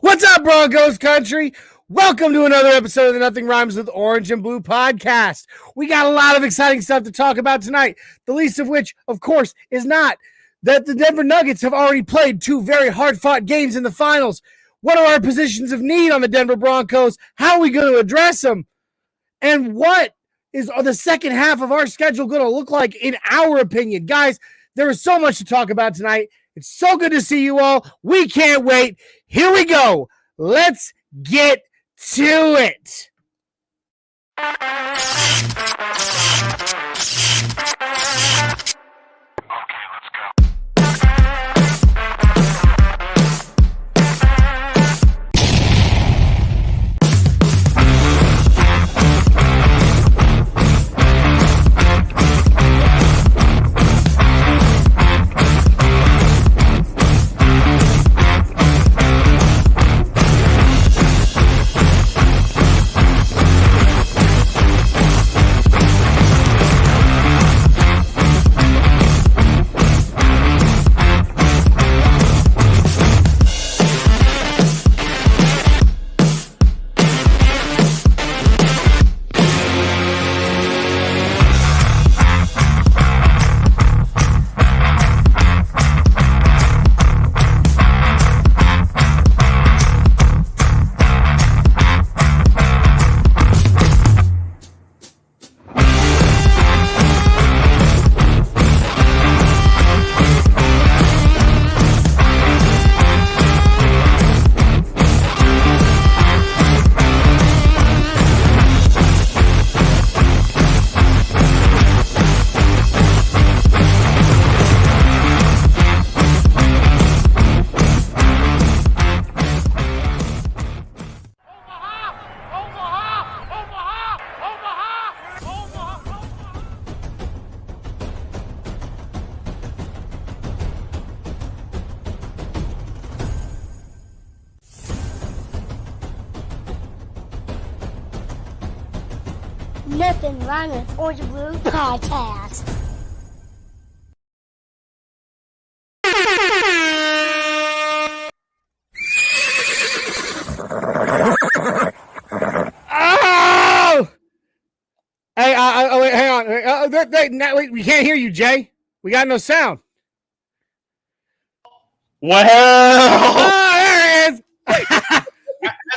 What's up, Broncos Country? Welcome to another episode of the Nothing Rhymes with Orange and Blue podcast. We got a lot of exciting stuff to talk about tonight, the least of which, of course, is not that the Denver Nuggets have already played two very hard-fought games in the finals. What are our positions of need on the Denver Broncos? How are we going to address them? And what is the second half of our schedule going to look like, in our opinion? Guys, there is so much to talk about tonight. It's so good to see you all. We can't wait. Here we go. Let's get to it. Nothing Rhymes with Orange and Blue podcast. Oh! Hey, wait, hang on. Wait, we can't hear you, Jay. We got no sound. Well, Oh, there it is.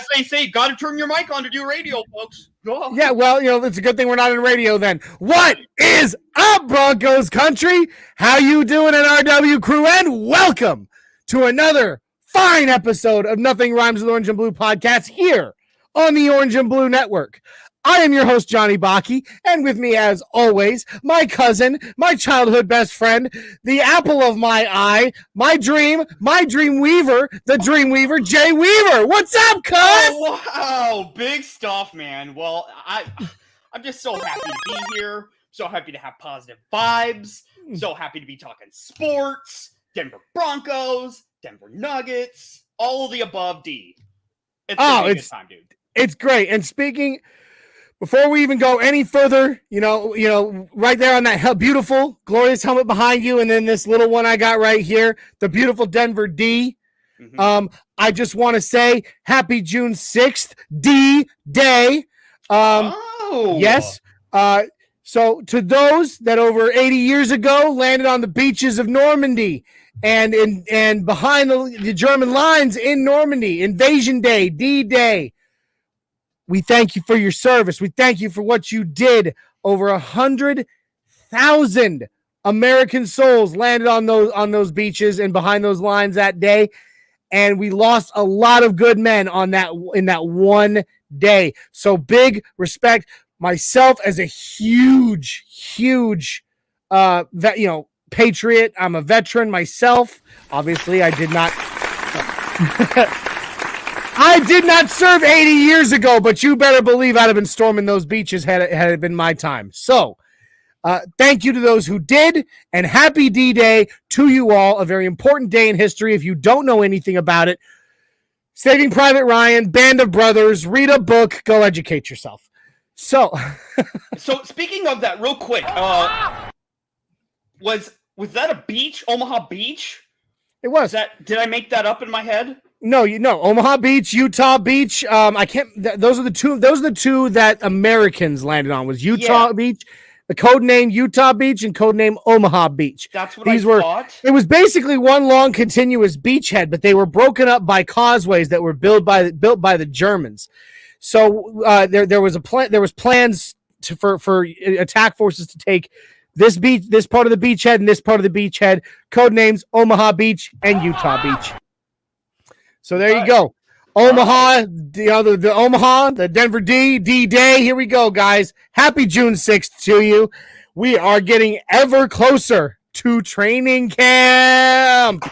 as they say, got to turn your mic on to do radio, folks. Go. Yeah, well, it's a good thing we're not in radio then. What is up, Broncos Country? How you doing, NRW Crew? And welcome to another fine episode of Nothing Rhymes with Orange and Blue podcast here on the Orange and Blue Network. I am your host, Johnny Baki, and with me, as always, my cousin, my childhood best friend, the apple of my eye, my dream weaver, the dream weaver, Jay Weaver. What's up, cuz? Oh, wow, big stuff, man. Well, I'm just so happy to be here. So happy to have positive vibes. So happy to be talking sports, Denver Broncos, Denver Nuggets, all of the above. D. It's a good time, dude. It's great. And speaking. Before we even go any further, you know, right there on that beautiful, glorious helmet behind you, and then this little one I got right here, the beautiful Denver D. Mm-hmm. I just want to say happy June 6th, D-Day. Yes. So to those that over 80 years ago landed on the beaches of Normandy and behind the German lines in Normandy, Invasion Day, D-Day. We thank you for your service. We thank you for what you did. Over 100,000 American souls landed on those beaches and behind those lines that day, and we lost a lot of good men in that one day. So big respect. Myself as a huge patriot. I'm a veteran myself. Obviously, I did not. I did not serve 80 years ago, but you better believe I'd have been storming those beaches had it been my time. So, thank you to those who did, and happy D-Day to you all. A very important day in history. If you don't know anything about it, Saving Private Ryan, Band of Brothers, read a book, go educate yourself. So speaking of that, real quick, was that a beach, Omaha Beach? It was. Did I make that up in my head? No, Omaha Beach, Utah Beach. I can't. Those are the two. Those are the two that Americans landed on. Was Utah Beach, the code name Utah Beach, and code name Omaha Beach. That's what These I were. thought. It was basically one long continuous beachhead, but they were broken up by causeways that were built by the Germans. So there was a plan. There was plans for attack forces to take this part of the beachhead, and this part of the beachhead. Code names Omaha Beach and Utah Beach. So there you go. Omaha, the Omaha, the Denver D-Day. Here we go, guys. Happy June 6th to you. We are getting ever closer to training camp.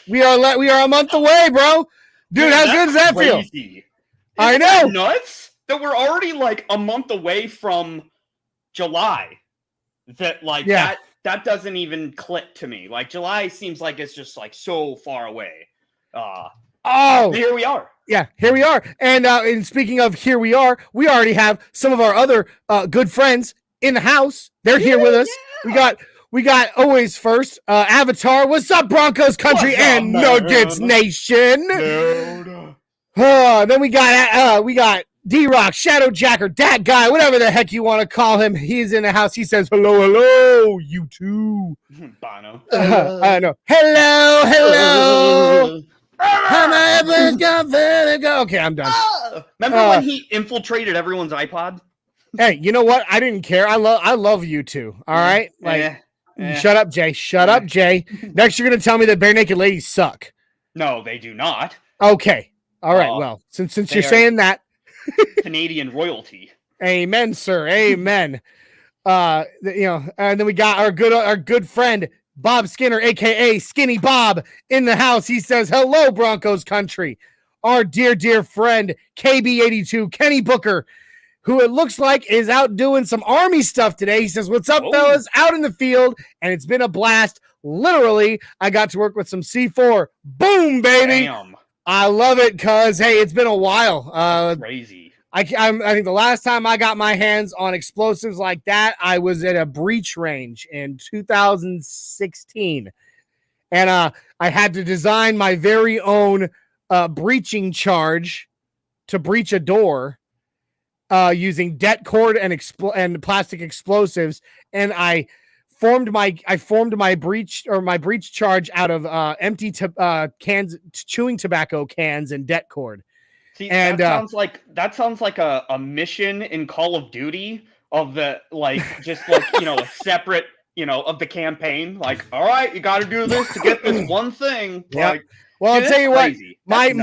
We are a month away, bro. Dude, how good does that feel? I know. That nuts that we're already like a month away from July. That doesn't even click to me. Like July seems like it's just like so far away. Here we are. Yeah, here we are. And speaking of here we are, we already have some of our other good friends in the house. They're here with us. Yeah. We got always first Avatar. What's up, Broncos Country and Nuggets Nation? Then we got D-Rock, Shadow Jacker, that guy, whatever the heck you want to call him. He's in the house. He says, hello, you too. Bono. I know. Hello. How my ever go? Okay, I'm done. Remember when he infiltrated everyone's iPod? Hey, you know what? I didn't care. I love you two. All right? Shut up, Jay. Shut up, Jay. Next, you're going to tell me that bare naked ladies suck. No, they do not. Okay. All right. Well, since you're saying that. Canadian royalty. Amen, sir. Amen. And then we got our good friend Bob Skinner, aka Skinny Bob, in the house. He says, "Hello, Broncos Country." Our dear friend KB82 Kenny Booker, who it looks like is out doing some Army stuff today. He says, "What's up, fellas? Out in the field, and it's been a blast. Literally, I got to work with some C4. Boom, baby." Damn. I love it because, hey, it's been a while. Crazy. I think the last time I got my hands on explosives like that, I was at a breach range in 2016. And I had to design my very own breaching charge to breach a door using det cord and plastic explosives. And I formed my breach charge out of empty cans, chewing tobacco cans, and det cord. See, and that sounds like a mission in Call of Duty of the a separate of the campaign. Like, all right, you got to do this to get this one thing. Yeah. Like, well, I'll tell you crazy. What,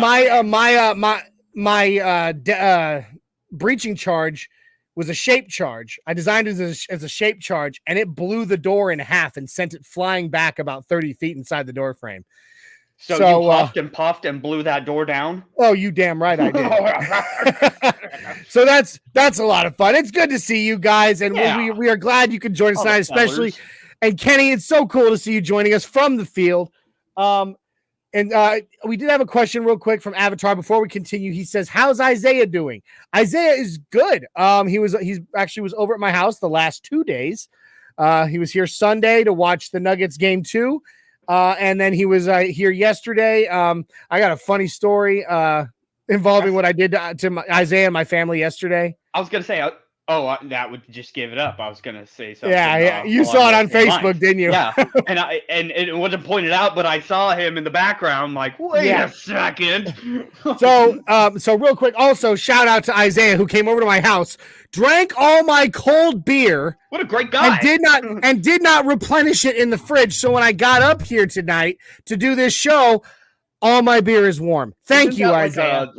my breaching charge was a shape charge. I designed it as a shape charge, and it blew the door in half and sent it flying back about 30 feet inside the door frame. So you huffed and puffed and blew that door down? Oh, you damn right I did. So that's a lot of fun. It's good to see you guys, and we are glad you could join us tonight, especially. And Kenny, it's so cool to see you joining us from the field. And we did have a question real quick from Avatar before we continue. He says, "How's Isaiah doing?" Isaiah is good. He's actually was over at my house the last 2 days. He was here Sunday to watch the Nuggets game 2. And then he was here yesterday. I got a funny story involving what I did to Isaiah and my family yesterday. I was going to say, that would just give it up. I was going to say something. Yeah. You saw it on Facebook, didn't you? Yeah. and it wasn't pointed out, but I saw him in the background. Like, wait a second. So real quick, also shout out to Isaiah, who came over to my house, drank all my cold beer. What a great guy. And did not replenish it in the fridge. So when I got up here tonight to do this show, all my beer is warm. Thank you, Isaiah.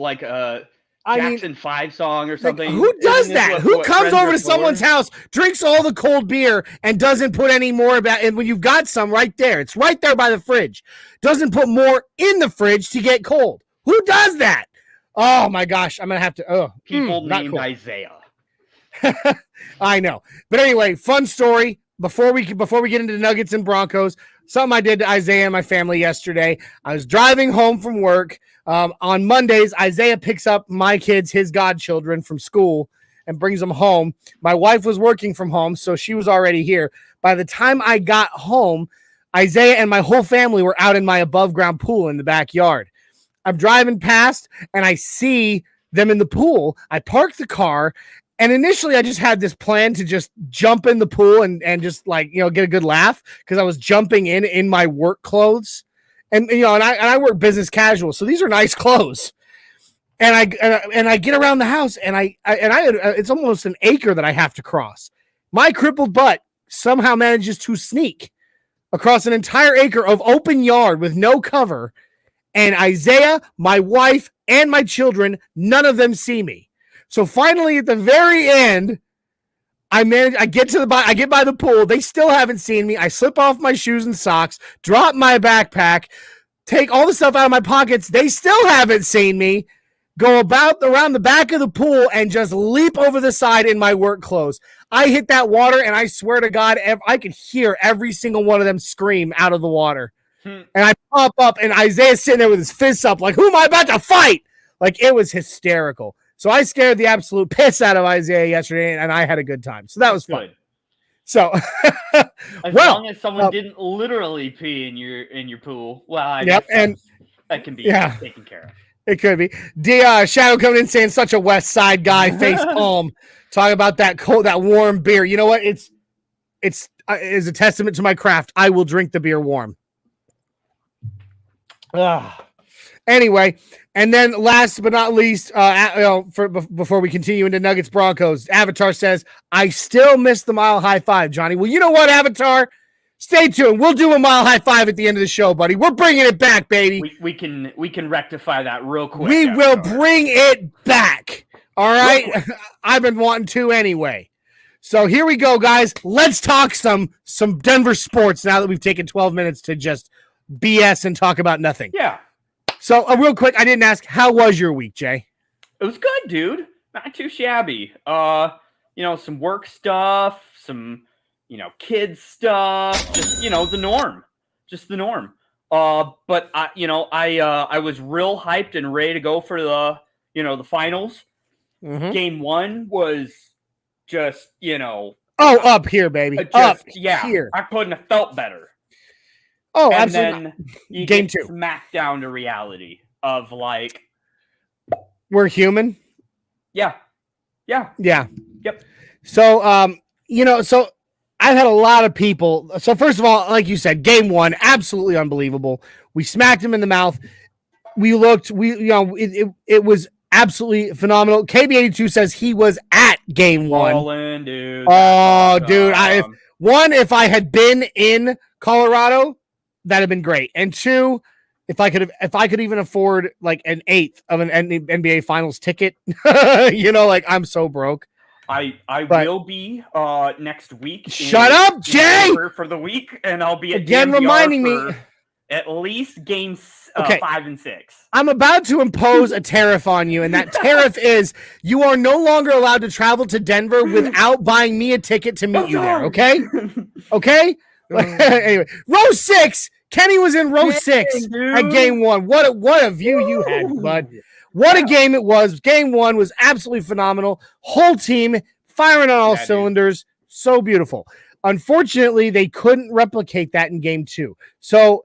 Jackson 5 song or something. Who does that? Who comes over to someone's house, drinks all the cold beer, and doesn't put any more and when you've got some right there, it's right there by the fridge, doesn't put more in the fridge to get cold? Who does that? Oh my gosh, I'm gonna have to. People named Isaiah. I know, but anyway, fun story. Before we get into the Nuggets and Broncos, something I did to Isaiah and my family yesterday. I was driving home from work. On Mondays, Isaiah picks up my kids, his godchildren, from school and brings them home. My wife was working from home, so she was already here. By the time I got home, Isaiah and my whole family were out in my above-ground pool in the backyard. I'm driving past and I see them in the pool. I park the car, and initially I just had this plan to just jump in the pool and just like, get a good laugh because I was jumping in my work clothes. And I work business casual, so these are nice clothes. And I get around the house, and I it's almost an acre that I have to cross. My crippled butt somehow manages to sneak across an entire acre of open yard with no cover. And Isaiah, my wife, and my children, none of them see me. So finally, at the very end, I get by the pool. They still haven't seen me. I slip off my shoes and socks, drop my backpack, take all the stuff out of my pockets. They still haven't seen me. Go around the back of the pool and just leap over the side in my work clothes. I hit that water, and I swear to God, I could hear every single one of them scream out of the water. And I pop up, and Isaiah's sitting there with his fists up like, who am I about to fight? Like, it was hysterical. So I scared the absolute piss out of Isaiah yesterday, and I had a good time. So that was fun. Good. So, as long as someone didn't literally pee in your pool, well, I guess that can be taken care of. It could be. Shadow coming in saying such a West Side guy, face palm, talking about that warm beer. You know what? It's a testament to my craft. I will drink the beer warm. Anyway, and then last but not least, before we continue into Nuggets Broncos, Avatar says, I still miss the Mile High Five, Johnny. Well, you know what, Avatar? Stay tuned. We'll do a Mile High Five at the end of the show, buddy. We're bringing it back, baby. We can rectify that real quick. We will bring it back. All right? I've been wanting to anyway. So here we go, guys. Let's talk some Denver sports now that we've taken 12 minutes to just BS and talk about nothing. Yeah. So real quick, I didn't ask, how was your week, Jay? It was good, dude. Not too shabby. Some work stuff, some kids stuff, just the norm. Just the norm. But I was real hyped and ready to go for the finals. Mm-hmm. Game 1 was just, up here, baby. Here. I couldn't have felt better. Oh, and absolutely. Then you Game get 2. smacked down to reality of like, we're human. Yeah. Yep. So, so I've had a lot of people. So first of all, like you said, game 1, absolutely unbelievable. We smacked him in the mouth. It was absolutely phenomenal. KB82 says he was at game 1. Ballin', dude. Oh, dude. If I had been in Colorado, that'd have been great. And 2, if I could even afford like an eighth of an NBA Finals ticket, I'm so broke. I will be next week. Shut up, Jay! For the week, and I'll be again DMVR reminding me at least games 5 and 6. I'm about to impose a tariff on you, and that tariff is you are no longer allowed to travel to Denver without buying me a ticket to meet you there. Okay? Okay. Anyway, row 6. Kenny was in row 6 at game 1. What a view you had, bud. What a game it was. Game 1 was absolutely phenomenal. Whole team firing on all cylinders. Dude. So beautiful. Unfortunately, they couldn't replicate that in game 2. So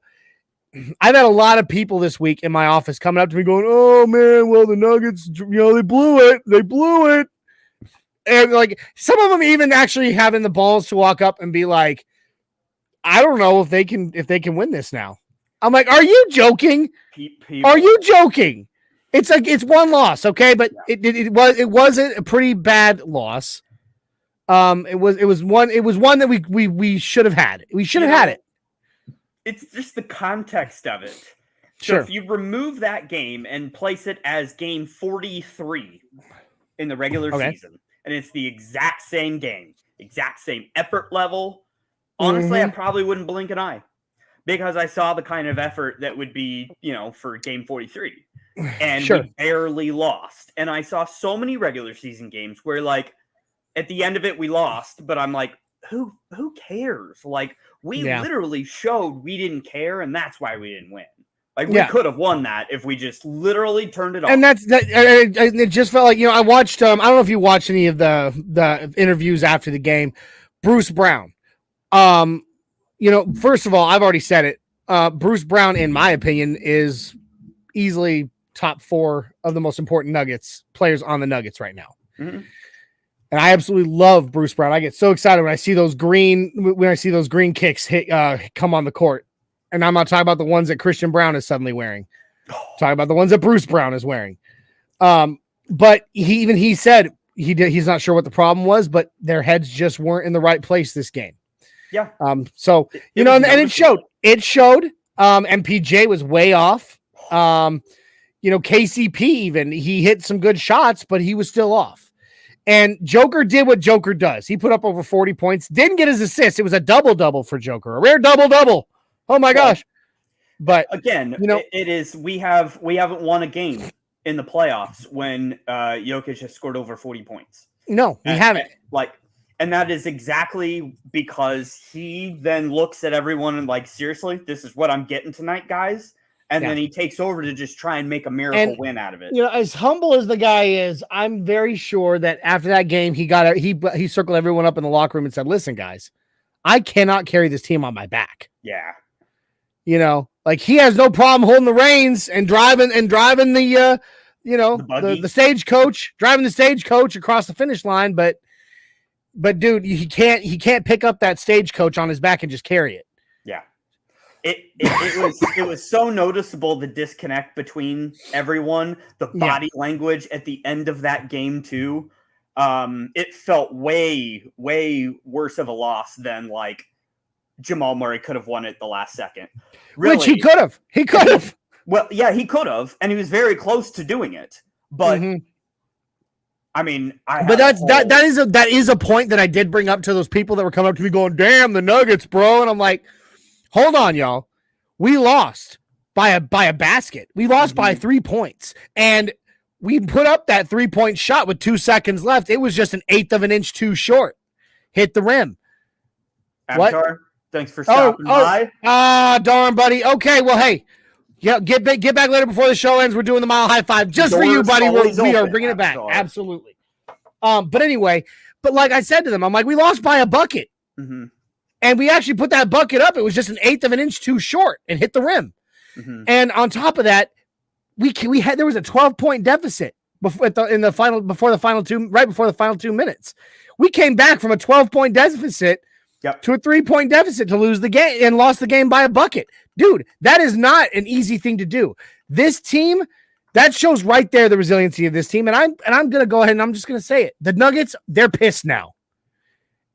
I've had a lot of people this week in my office coming up to me going, oh, man, well, the Nuggets, they blew it. They blew it. And, like, some of them even actually having the balls to walk up and be like, I don't know if they can win this now. I'm like, are you joking? Are you joking? It's like it's one loss, okay, but it was a pretty bad loss. It was one that we should have had. We should have had it. It's just the context of it. So Sure. If you remove that game and place it as game 43 in the regular season, and it's the exact same game, exact same effort level, honestly, I probably wouldn't blink an eye because I saw the kind of effort that would be, for game 43. And we barely lost. And I saw so many regular season games where, like, at the end of it, we lost. But I'm like, who cares? Like, we literally showed we didn't care, and that's why we didn't win. Like, we could have won that if we just literally turned it off. And it just felt like, I watched, I don't know if you watched any of the interviews after the game. Bruce Brown. First of all, I've already said it. Bruce Brown, in my opinion, is easily top 4 of the most important Nuggets players on the Nuggets right now. Mhm. And I absolutely love Bruce Brown. I get so excited when I see those green kicks come on the court. And I'm not talking about the ones that Christian Brown is suddenly wearing. I'm talking about the ones that Bruce Brown is wearing. But he said he's not sure what the problem was, but their heads just weren't in the right place this game. Yeah. So you know, and it showed. It showed. MPJ was way off. You know, KCP even he hit some good shots, but he was still off. And Joker did what Joker does. He put up over 40 points, didn't get his assist. It was a double-double for Joker, a rare double-double. Oh my gosh. But again, you know, it is we haven't won a game in the playoffs when Jokic has scored over 40 points. No, we haven't. And that is exactly because he then looks at everyone and like, seriously, this is what I'm getting tonight, guys. And then he takes over to just try and make a miracle win out of it. You know, as humble as the guy is, I'm very sure that after that game, he circled everyone up in the locker room and said, "Listen, guys, I cannot carry this team on my back." Yeah. You know, like he has no problem holding the reins and driving the the stagecoach, driving the stagecoach across the finish line. But dude, he can't pick up that stagecoach on his back and just carry it. Yeah. It was so noticeable, the disconnect between everyone, the body language at the end of that game too. It felt way, way worse of a loss than like Jamal Murray could have won it the last second. Really, which he could have. Well, yeah, he could have, and he was very close to doing it. But I mean, that is a point that I did bring up to those people that were coming up to me going, "Damn, the Nuggets, bro," and I'm like, hold on, y'all. We lost by a basket. We lost by 3 points. And we put up that 3-point shot with 2 seconds left. It was just an 1/8 of an inch too short. Hit the rim. Avatar, what? Thanks for stopping by. Darn, buddy. Okay, well, hey. Yeah, get back later before the show ends. We're doing the mile high five just for you, buddy. We are bringing it back. Absolutely. But anyway, like I said to them, I'm like, we lost by a bucket. Mm-hmm. And we actually put that bucket up. It was just an 1/8 of an inch too short and hit the rim. Mm-hmm. And on top of that, there was a 12-point deficit before the final 2 minutes. We came back from a 12-point deficit to a 3-point deficit to lose the game and lost the game by a bucket. Dude, that is not an easy thing to do. This team, that shows right there the resiliency of this team. And I'm going to go ahead and I'm just going to say it. The Nuggets, they're pissed now.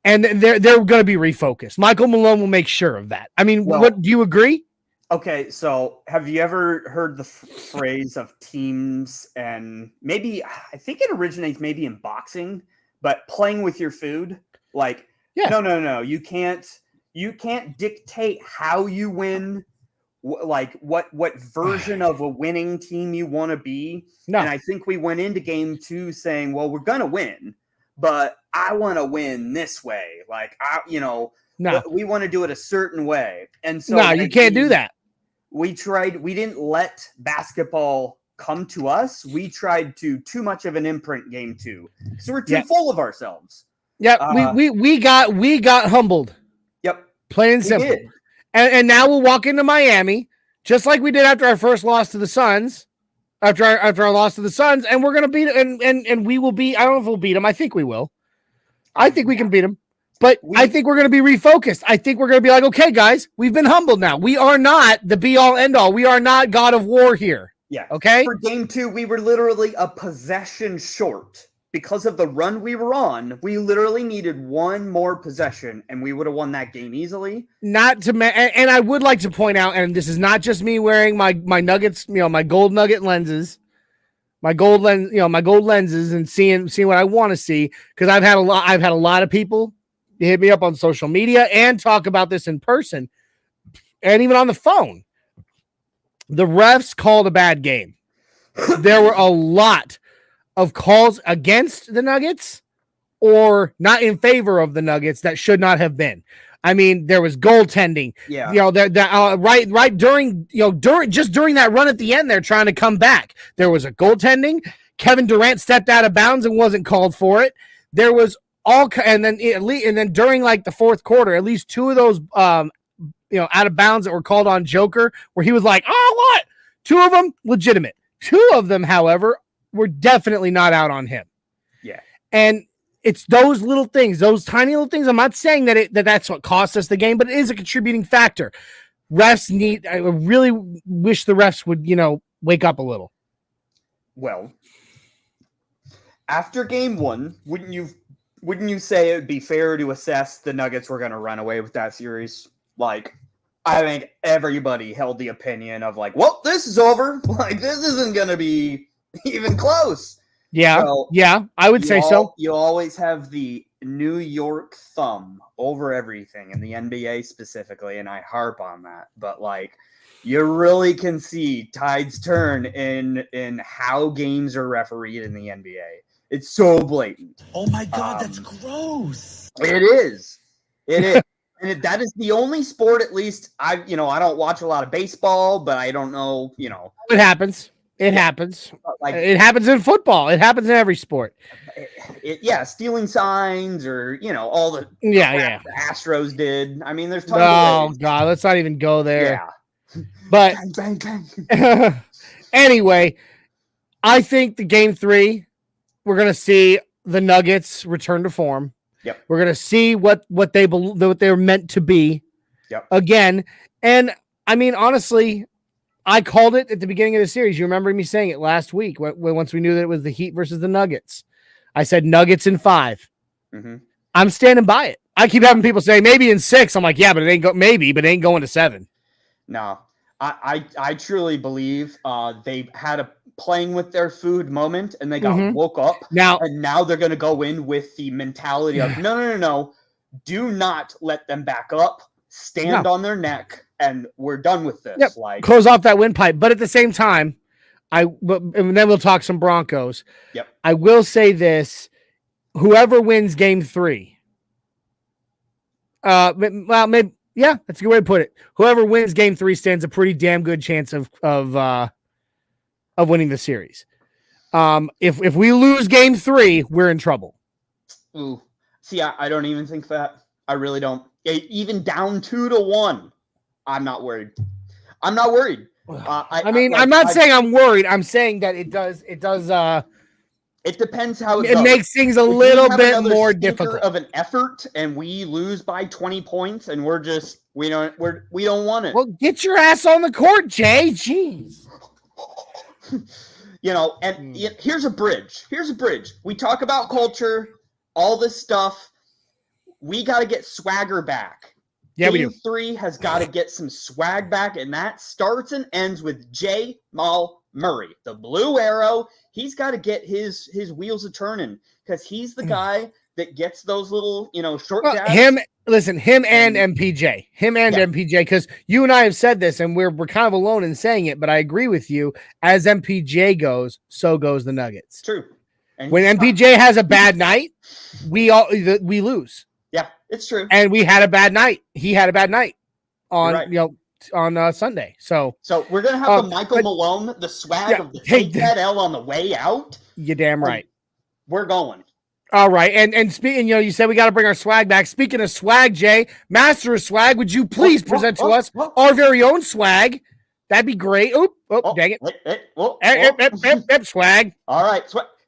And they're going to be refocused. Michael Malone will make sure of that. I mean, what do you agree? Okay, so have you ever heard the phrase of teams, and maybe I think it originates maybe in boxing, but playing with your food? Like, no, you can't dictate how you win, like what version of a winning team you want to be. No. And I think we went into game 2 saying, well, we're going to win, but I want to win this way. Like, we want to do it a certain way. And so you can't do that. We didn't let basketball come to us. We tried too much of an imprint game 2. So we're too full of ourselves. Yeah. We got humbled. Yep. Plain and simple. And now we'll walk into Miami just like we did after our first loss to the Suns. After our loss to the Suns, and we're gonna beat and we will beat. I don't know if we'll beat them. I think we will. I think we can beat them, but I think we're gonna be refocused. I think we're gonna be like, okay, guys, we've been humbled now. We are not the be all end all. We are not God of War here. Yeah. Okay. For game 2, we were literally a possession short because of the run we were on. We literally needed one more possession, and we would have won that game easily. And I would like to point out, and this is not just me wearing my Nuggets, my gold nugget lenses, my gold lenses, and seeing what I want to see, because I've had a lot of people hit me up on social media and talk about this in person, and even on the phone. The refs called a bad game. There were a lot of calls against the Nuggets or not in favor of the Nuggets that should not have been. I mean, there was goaltending. Yeah. Right during that run at the end, they're trying to come back. There was a goaltending. Kevin Durant stepped out of bounds and wasn't called for it. There was and then during like the fourth quarter, at least 2 of those out of bounds that were called on Joker, where he was like, "Oh, what? 2 of them legitimate. 2 of them, however, were definitely not out on him. Yeah. And it's those little things, those tiny little things. I'm not saying that's what cost us the game, but it is a contributing factor. I really wish the refs would, wake up a little. Well, after game 1, wouldn't you say it would be fair to assess the Nuggets were going to run away with that series? Like, I think everybody held the opinion of like, well, this is over. Like, this isn't going to be even close. Yeah, so I would say so. You always have the New York thumb over everything in the NBA specifically, and I harp on that. But like, you really can see tides turn in how games are refereed in the NBA. It's so blatant. Oh my God, that's gross. It is. It is. And that is the only sport, at least I don't watch a lot of baseball, but I don't know, It happens. It happens. Like, it happens in football. It happens in every sport. Stealing signs or, all the the Astros did. I mean, there's tons of ways. God, let's not even go there. Yeah. But bang, bang, bang. Anyway, I think the game 3, we're going to see the Nuggets return to form. Yep. We're going to see what they're meant to be. Yep. Again. And I mean, honestly, I called it at the beginning of the series. You remember me saying it last week once we knew that it was the Heat versus the Nuggets. I said Nuggets in 5. Mm-hmm. I'm standing by it. I keep having people say maybe in 6. I'm like, yeah, but it ain't going to 7. No, I truly believe they had a playing with their food moment and they got woke up. And now they're going to go in with the mentality of no. Do not let them back up. Stand on their neck. And we're done with this. Yep. Like, close off that windpipe. But at the same time, and then we'll talk some Broncos. Yep. I will say this: whoever wins Game 3, that's a good way to put it. Whoever wins Game 3 stands a pretty damn good chance of winning the series. If we lose Game 3, we're in trouble. Ooh, see, I don't even think that. I really don't. Even down 2-1. I'm not worried. I'm not worried. I'm not saying I'm worried. I'm saying that it does. It depends how it goes. Makes things a little bit more difficult of an effort, and we lose by 20 points, and we don't want it. Well, get your ass on the court, Jay. Jeez. Here's a bridge. We talk about culture, all this stuff. We got to get swagger back. Yeah, Game we do. 3 has got to get some swag back, and that starts and ends with Jamal Murray, the blue arrow. He's got to get his wheels a turning because he's the guy that gets those little, short jabs. Him and MPJ. MPJ, because you and I have said this, and we're kind of alone in saying it, but I agree with you. As MPJ goes, so goes the Nuggets. True. And when MPJ has a bad night, we lose. Yeah, it's true. And we had a bad night. He had a bad night on Sunday. So we're gonna have the Michael Malone, the swag of the take that L on the way out. You're damn right. We're going. All right. And speaking, you said we got to bring our swag back. Speaking of swag, Jay, master of swag, would you please present to us our very own swag? That'd be great. Dang it. Swag. All right.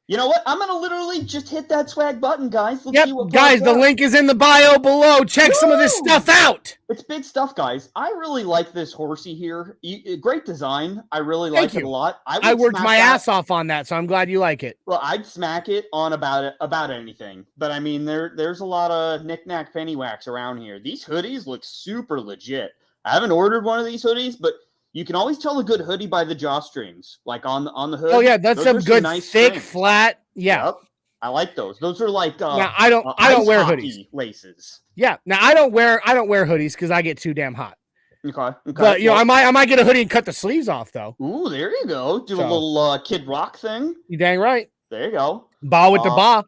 You know what? I'm going to literally just hit that swag button, guys. Let's see what guys, the link is in the bio below. Check some of this stuff out. It's big stuff, guys. I really like this horsey here. Great design. I really like it a lot. I worked my ass off on that, so I'm glad you like it. Well, I'd smack it on about anything. But, I mean, there's a lot of knick-knack pennywhacks around here. These hoodies look super legit. I haven't ordered one of these hoodies, but you can always tell a good hoodie by the drawstrings, like on the hood. Oh yeah, that's some good nice thick, flat. Yeah, yep. I like those. Those are like. Now I don't wear hoodies. Laces. Yeah. Now I don't wear hoodies because I get too damn hot. Okay. But I might get a hoodie and cut the sleeves off though. Ooh, there you go. Do a little Kid Rock thing. You dang right. There you go. Ba with the ba.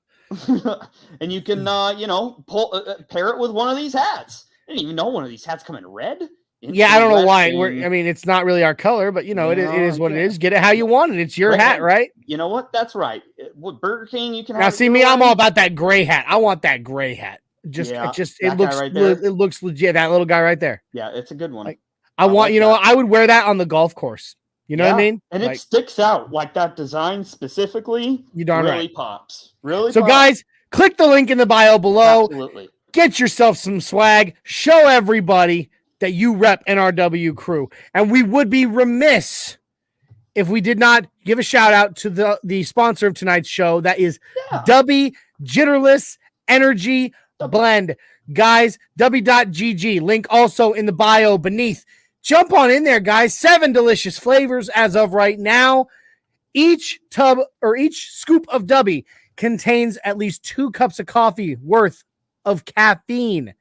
And you can pair it with one of these hats. I didn't even know one of these hats come in red. Yeah, I don't know why. It's not really our color, but it is what it is. Get it how you want it. It's your hat, right? You know what? That's right. With Burger King, you can now see me. I'm all about that gray hat. I want that gray hat. It looks legit. That little guy right there. Yeah, it's a good one. I want. I would wear that on the golf course. You know what I mean? And Like, it sticks out. Like that design specifically you darn really right. pops. Really So, pops. guys, click the link in the bio below. Absolutely. Get yourself some swag. Show everybody that you rep NRW Crew. And we would be remiss if we did not give a shout out to the sponsor of tonight's show. That is Dubby Jitterless Energy Blend. Guys, Dubby.gg. Link also in the bio beneath. Jump on in there, guys. 7 delicious flavors as of right now. Each tub or each scoop of Dubby contains at least 2 cups of coffee worth of caffeine.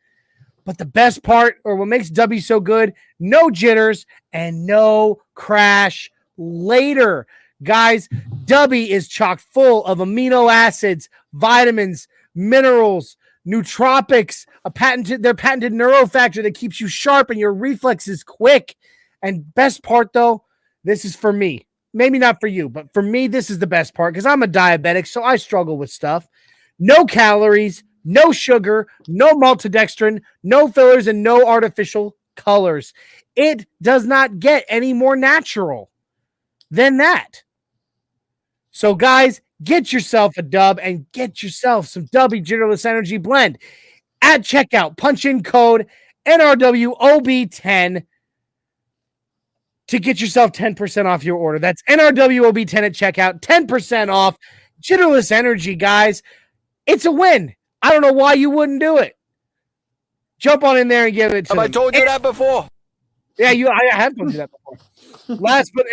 But the best part, or what makes Dubby so good, no jitters and no crash later. Guys, Dubby is chock full of amino acids, vitamins, minerals, nootropics, their patented neurofactor that keeps you sharp and your reflexes quick. And best part, though, this is for me. Maybe not for you, but for me, this is the best part because I'm a diabetic, so I struggle with stuff. No calories, no sugar, no maltodextrin, no fillers, and no artificial colors. It does not get any more natural than that. So, guys, get yourself a dub and get yourself some Dubby Jitterless Energy Blend. At checkout, punch in code NRWOB10 to get yourself 10% off your order. That's NRWOB10 at checkout, 10% off. Jitterless Energy, guys. It's a win. I don't know why you wouldn't do it. Jump on in there and give it to them. Have I told you that before? Yeah, I have told you that before.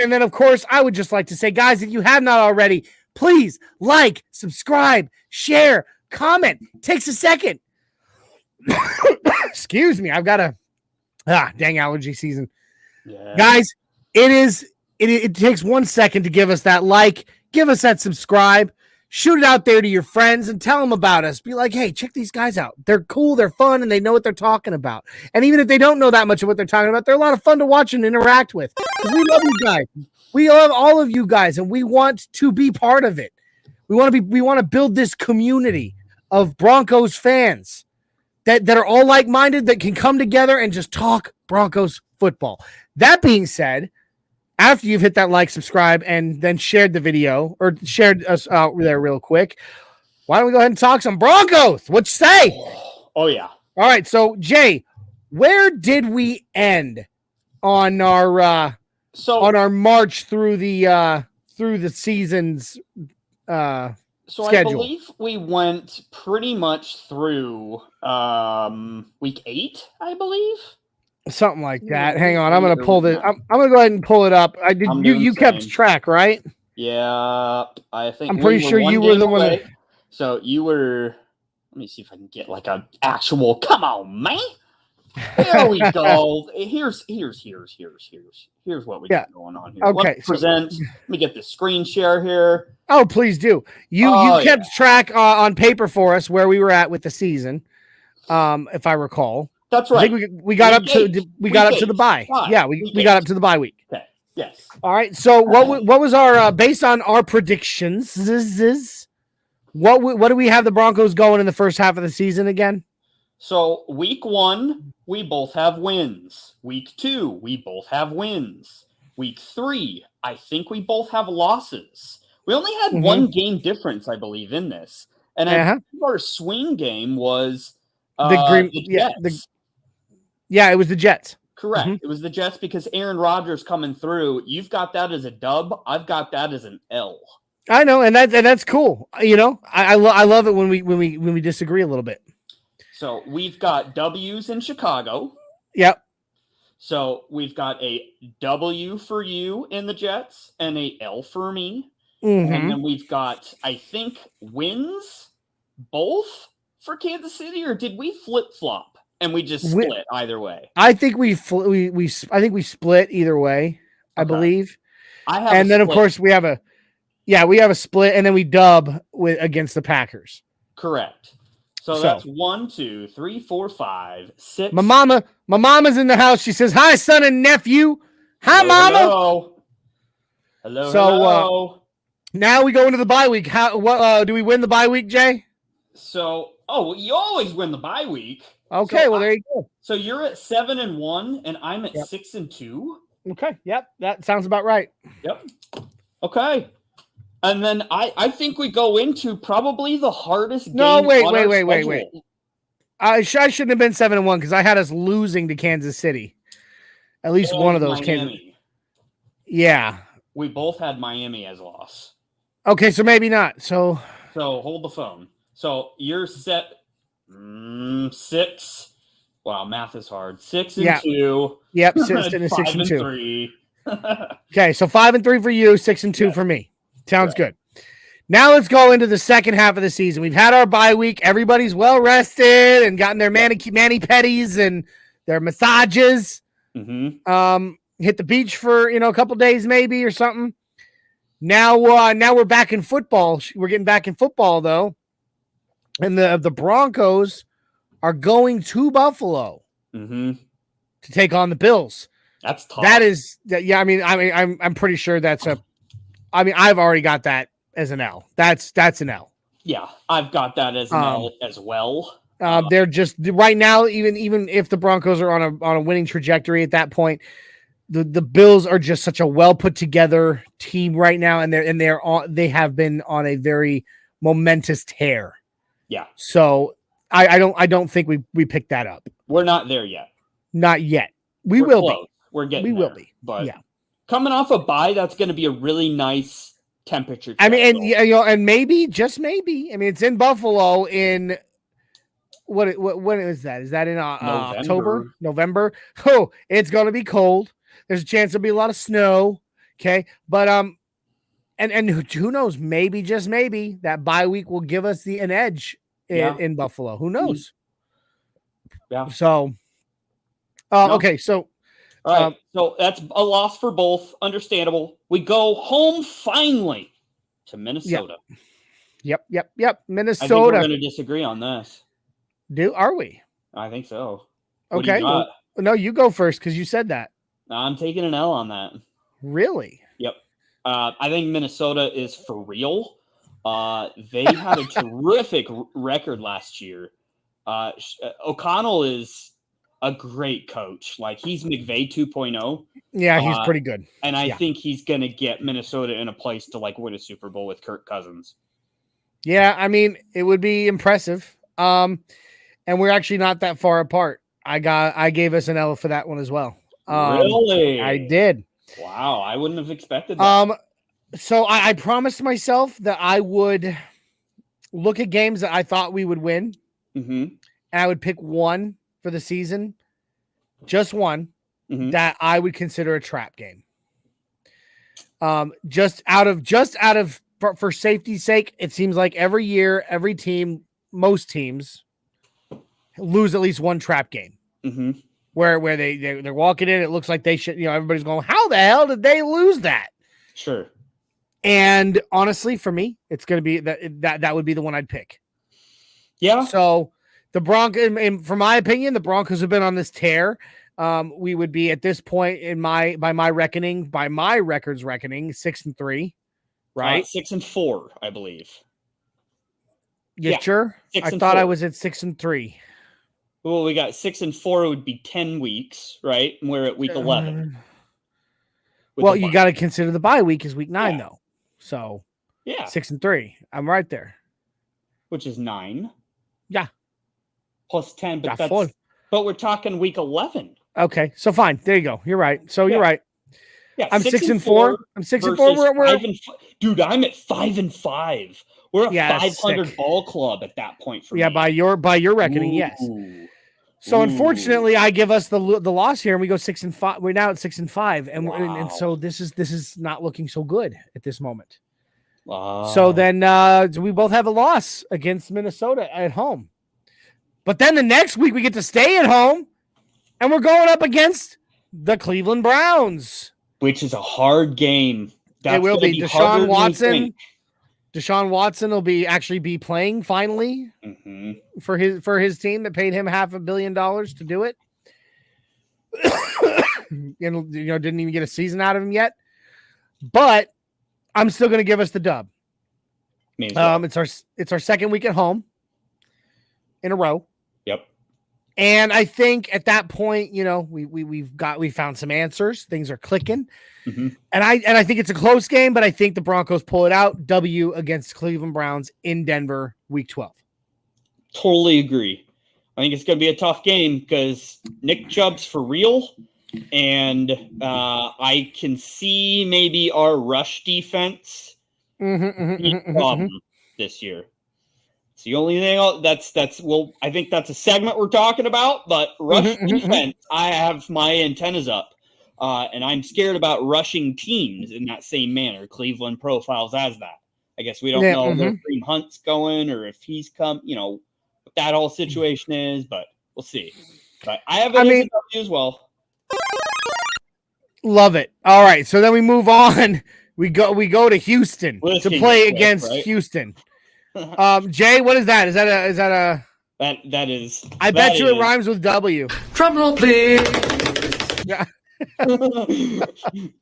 And then, of course, I would just like to say, guys, if you have not already, please like, subscribe, share, comment. Takes a second. Excuse me. I've got a dang allergy season. Yeah. Guys, it takes 1 second to give us that like, give us that subscribe, shoot it out there to your friends and tell them about us. Be like, hey, check these guys out. They're cool, they're fun, and they know what they're talking about. And even if they don't know that much of what they're talking about, they're a lot of fun to watch and interact with. We love you guys. We love all of you guys, and we want to be part of it. We want to build this community of Broncos fans that are all like-minded, that can come together and just talk Broncos football. That being said, after you've hit that like, subscribe, and then shared the video or shared us out there real quick, why don't we go ahead and talk some Broncos? What you say? Oh, yeah. All right. So, Jay, where did we end on our march through the season's schedule? I believe we went pretty much through week 8, I believe. Something like that. Hang on, I'm gonna pull this. I'm gonna go ahead and pull it up. I did. You kept track, right? Yeah, I think I'm pretty sure you were the one. That... So you were. Let me see if I can get like an actual. Come on, man. There we go. Here's what we got going on here. Okay, Let me get the screen share here. Oh, please do. You kept track on paper for us where we were at with the season, if I recall. That's right. I think we got up to the bye. Yeah, we got up to the bye week. Okay. Yes. All right. So what was our based on our predictions? What do we have the Broncos going in the first half of the season again? So week 1, we both have wins. Week 2, we both have wins. Week 3, I think we both have losses. We only had one game difference, I believe, in this. And our swing game was the Jets. It was the Jets. Correct. It was the Jets because Aaron Rodgers coming through. You've got that as a dub. I've got that as an L. I know, and that's cool. You know, I love it when we disagree a little bit. So we've got W's in Chicago. Yep. So we've got a W for you in the Jets and a L for me. Mm-hmm. And then we've got, I think, wins both for Kansas City, or did we flip-flop? And we just split either way. I think we split either way. I believe. Of course we have a split, and then we dub against the Packers. Correct. So that's 1, 2, 3, 4, 5, 6. My mama's in the house. She says, "Hi, son and nephew." Hi, mama. Hello. So now we go into the bye week. Do we win the bye week, Jay? So you always win the bye week. Okay, so there you go. So you're at 7-1, and I'm at 6-2. Okay, yep, that sounds about right. Okay. And then I think we go into probably the hardest game. No, wait. Schedule. I shouldn't have been 7-1 because I had us losing to Kansas City. At least one of those. Miami. Yeah. We both had Miami as loss. Okay, so maybe not. So hold the phone. So you're set 6. Wow, math is hard. 6-2. Yep, 6-2. 3. Okay, so 5-3 for you, 6-2 for me. Sounds good. Now let's go into the second half of the season. We've had our bye week. Everybody's well rested and gotten their mani-pedis and their massages. Mm-hmm. Hit the beach for a couple days maybe or something. Now we're back in football. We're getting back in football though, and the Broncos are going to Buffalo to take on the Bills. That's tough. That is, yeah. I mean, I'm pretty sure that's a. I mean, I've already got that as an L. That's an L. Yeah, I've got that as an L as well. They're just right now, even if the Broncos are on a winning trajectory at that point, the Bills are just such a well put together team right now, and they have been on a very momentous tear. Yeah. So I don't think we picked that up. We're not there yet. Not yet. We will close. be. We're getting. We there, will be. But yeah. Coming off a bye, that's going to be a really nice temperature. I mean, and maybe, just maybe. I mean, it's in Buffalo in when is that? Is that in October, November? Oh, it's going to be cold. There's a chance there'll be a lot of snow. Okay, but and who knows? Maybe, just maybe, that bye week will give us an edge in Buffalo. Who knows? Yeah. So, okay, so. All right, so that's a loss for both. Understandable. We go home finally to Minnesota. Yep. Minnesota. I think we're going to disagree on this. Are we? I think so. Okay. No, you go first because you said that. I'm taking an L on that. Really? Yep. I think Minnesota is for real. They had a terrific record last year. O'Connell is a great coach. Like, he's McVay 2.0. Yeah, he's pretty good. And I think he's going to get Minnesota in a place to win a Super Bowl with Kirk Cousins. Yeah, I mean, it would be impressive. And we're actually not that far apart. I gave us an L for that one as well. Really? I did. Wow, I wouldn't have expected that. So I promised myself that I would look at games that I thought we would win. Mm-hmm. And I would pick one for the season, just one, that I would consider a trap game. Just out of for safety's sake, it seems like every year, every team, most teams lose at least one trap game. Mm-hmm. Where they're walking in, it looks like they should, everybody's going, how the hell did they lose that? Sure. And honestly, for me, it's going to be that would be the one I'd pick. Yeah. So the Broncos, for my opinion, the Broncos have been on this tear. We would be at this point by my record's reckoning, 6-3, right? 6-4, I believe. You sure? I thought I was at 6-3. Well, we got 6-4 would be 10 weeks, right? And we're at week 11. Well, you got to consider the bye week is week 9, though. So 6-3. I'm right there. Which is 9. Yeah. Plus 10, but we're talking week 11. Okay, so fine. There you go. You're right. So you're right. Yeah, I'm 6-4. I'm 6-4. Dude, I'm at 5-5. We're a 500 sick ball club at that point for me. Yeah, by your reckoning, yes. So unfortunately, I give us the loss here, and we go 6-5. We're now at 6-5, and so this is not looking so good at this moment. Wow. So then we both have a loss against Minnesota at home, but then the next week we get to stay at home, and we're going up against the Cleveland Browns, which is a hard game. It will be. Deshaun Watson. Deshaun Watson will be playing finally for his team that paid him $500 million to do it. Didn't even get a season out of him yet. But I'm still going to give us the dub. It's our second week at home in a row. Yep. And I think at that point, we found some answers. Things are clicking. Mm-hmm. And I think it's a close game, but I think the Broncos pull it out. W against Cleveland Browns in Denver, week 12. Totally agree. I think it's going to be a tough game because Nick Chubb's for real. And I can see maybe our rush defense being a problem this year. It's the only thing I think that's a segment we're talking about, but rush defense, I have my antennas up. And I'm scared about rushing teams in that same manner. Cleveland profiles as that. I guess we don't know where Kareem Hunt's going or if he's come, what that whole situation is, but we'll see. But I have it as well. Love it. All right, so then we move on. We go to Houston to play against Houston. Jay, what is that? Is that a that is? I bet you it rhymes with W. Drum roll, please. Yeah. W.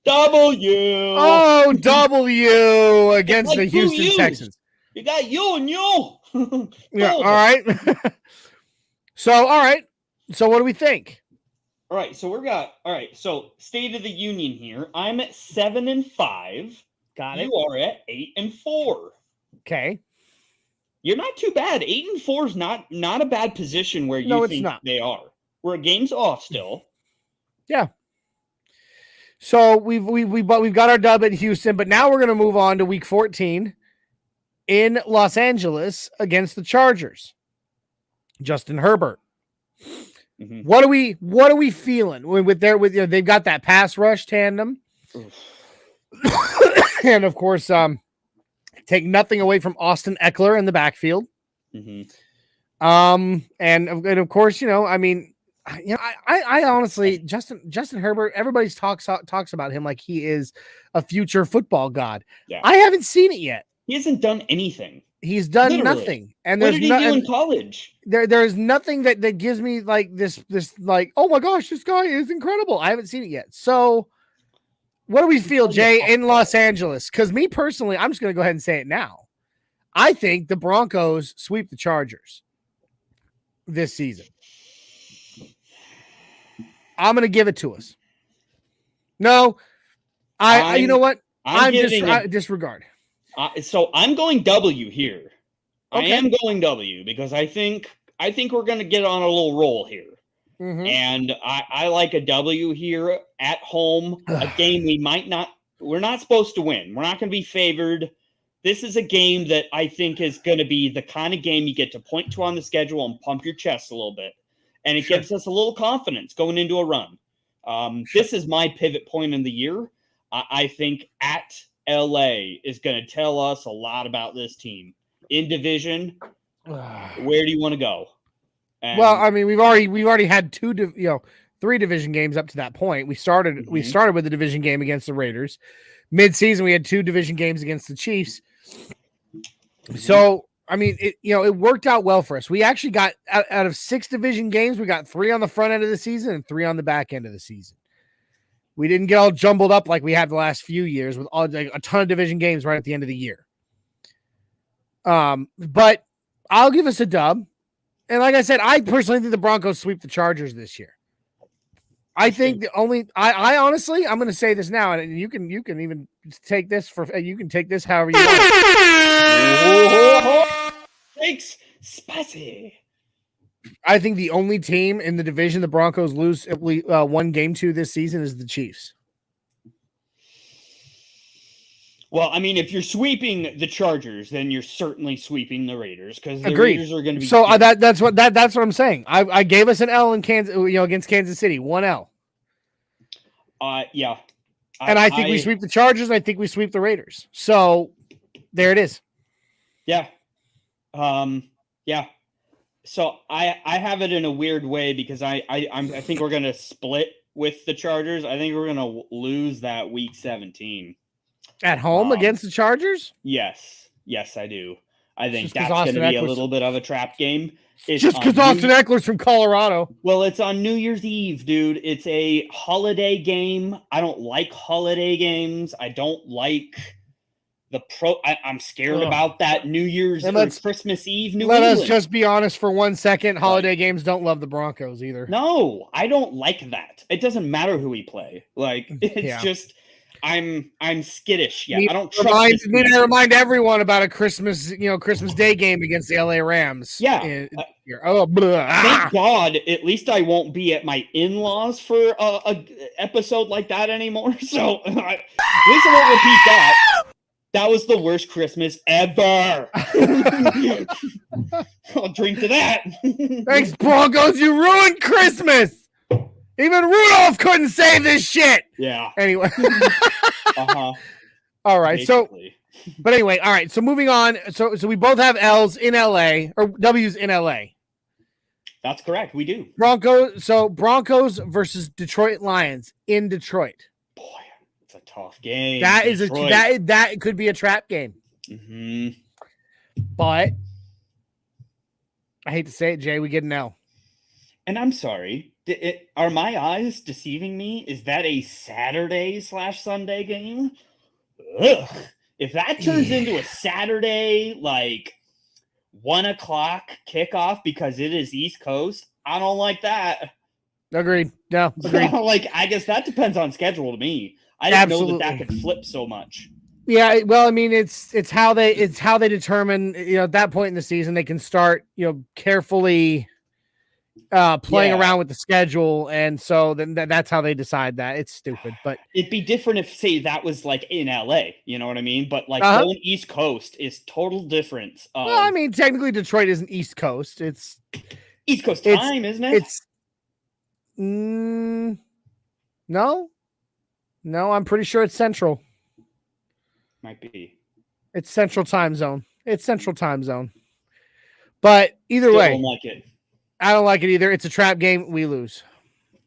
Oh, W against the Houston Texans. You got you and you. Yeah. All right. So what do we think? All right. So State of the Union here. I'm at 7-5. Got it. You are at 8-4. Okay. You're not too bad. 8-4 is not a bad position where you think they are. We're a game's off still. Yeah. So we've got our dub at Houston, but now we're going to move on to week 14 in Los Angeles against the Chargers. Justin Herbert. Mm-hmm. What are we feeling they've got that pass rush tandem. And of course, take nothing away from Austin Eckler in the backfield. Mm-hmm. And of course, I honestly, Justin Herbert, everybody talks about him like he is a future football god. Yeah. I haven't seen it yet. He hasn't done anything. He's done nothing. And what did he do in college? There's nothing that gives me like this like, oh my gosh, this guy is incredible. I haven't seen it yet. So what do we feel, Jay, in Los Angeles? Because me personally, I'm just going to go ahead and say it now. I think the Broncos sweep the Chargers this season. I'm going to give it to us. No, you know what? I disregard. So I'm going W here. Okay. I am going W because I think we're going to get on a little roll here. Mm-hmm. And I like a W here at home, a game we're not supposed to win. We're not going to be favored. This is a game that I think is going to be the kind of game you get to point to on the schedule and pump your chest a little bit. And it gives us a little confidence going into a run. This is my pivot point in the year. I think at LA is going to tell us a lot about this team. In division, where do you want to go? And well, I mean, we've already had 3 division games up to that point. We started with the division game against the Raiders. Mid-season, we had 2 division games against the Chiefs. So, I mean, it worked out well for us. We actually got out of 6 division games, we got 3 on the front end of the season and 3 on the back end of the season. We didn't get all jumbled up like we had the last few years with a ton of division games right at the end of the year. But I'll give us a dub. And like I said, I personally think the Broncos sweep the Chargers this year. I think I honestly, I'm going to say this now, and you can even take this however you want. Thanks, spicy. I think the only team in the division the Broncos lose one game to this season is the Chiefs. Well, I mean, if you're sweeping the Chargers, then you're certainly sweeping the Raiders because the Agreed. Raiders are going to be. So that's what I'm saying. I gave us an L in Kansas, against Kansas City, 1 L. Yeah. And I think we sweep the Chargers. And I think we sweep the Raiders. So there it is. Yeah. Yeah. So I have it in a weird way because I think we're going to split with the Chargers. I think we're going to lose that week 17. At home against the Chargers? Yes, I do. I think that's going to be a little bit of a trap game. Just because Austin Eckler's from Colorado. Well, it's on New Year's Eve, dude. It's a holiday game. I don't like holiday games. I don't like I'm scared about that New Year's And or Christmas Eve New Let England. us just be honest for 1 second. Holiday games don't love the Broncos either. No, I don't like that. It doesn't matter who we play. Like, it's just I'm skittish. Yeah, I don't trust this need to remind everyone about a Christmas Day game against the LA Rams. Yeah. Thank God, at least I won't be at my in-laws for a episode like that anymore. So at least I won't repeat that. That was the worst Christmas ever. I'll drink to that. Thanks, Broncos. You ruined Christmas. Even Rudolph couldn't save this shit. Yeah. Anyway. Uh-huh. All right. Basically. But anyway, all right. So moving on. So we both have L's in LA or W's in LA. That's correct. We do. Broncos versus Detroit Lions in Detroit. Boy, it's a tough game. That could be a trap game. Mm-hmm. But I hate to say it, Jay, we get an L. And I'm sorry. Are my eyes deceiving me? Is that a Saturday/Sunday game? Ugh. If that turns into a Saturday, like 1 o'clock kickoff because it is East Coast, I don't like that. Agreed. No, agreed. Like, I guess that depends on schedule to me. I didn't know that could flip so much. Yeah, well, I mean, it's how they determine, at that point in the season they can start, carefully playing around with the schedule, and so then that's how they decide that. It's stupid, but it'd be different if, say, that was like in LA, you know what I mean? But like going East Coast is total difference. Well, I mean, technically Detroit isn't East Coast. It's East Coast time, isn't it? It's no, I'm pretty sure it's Central. Might be. It's Central Time Zone. But either way, don't like it. I don't like it either. It's a trap game. We lose.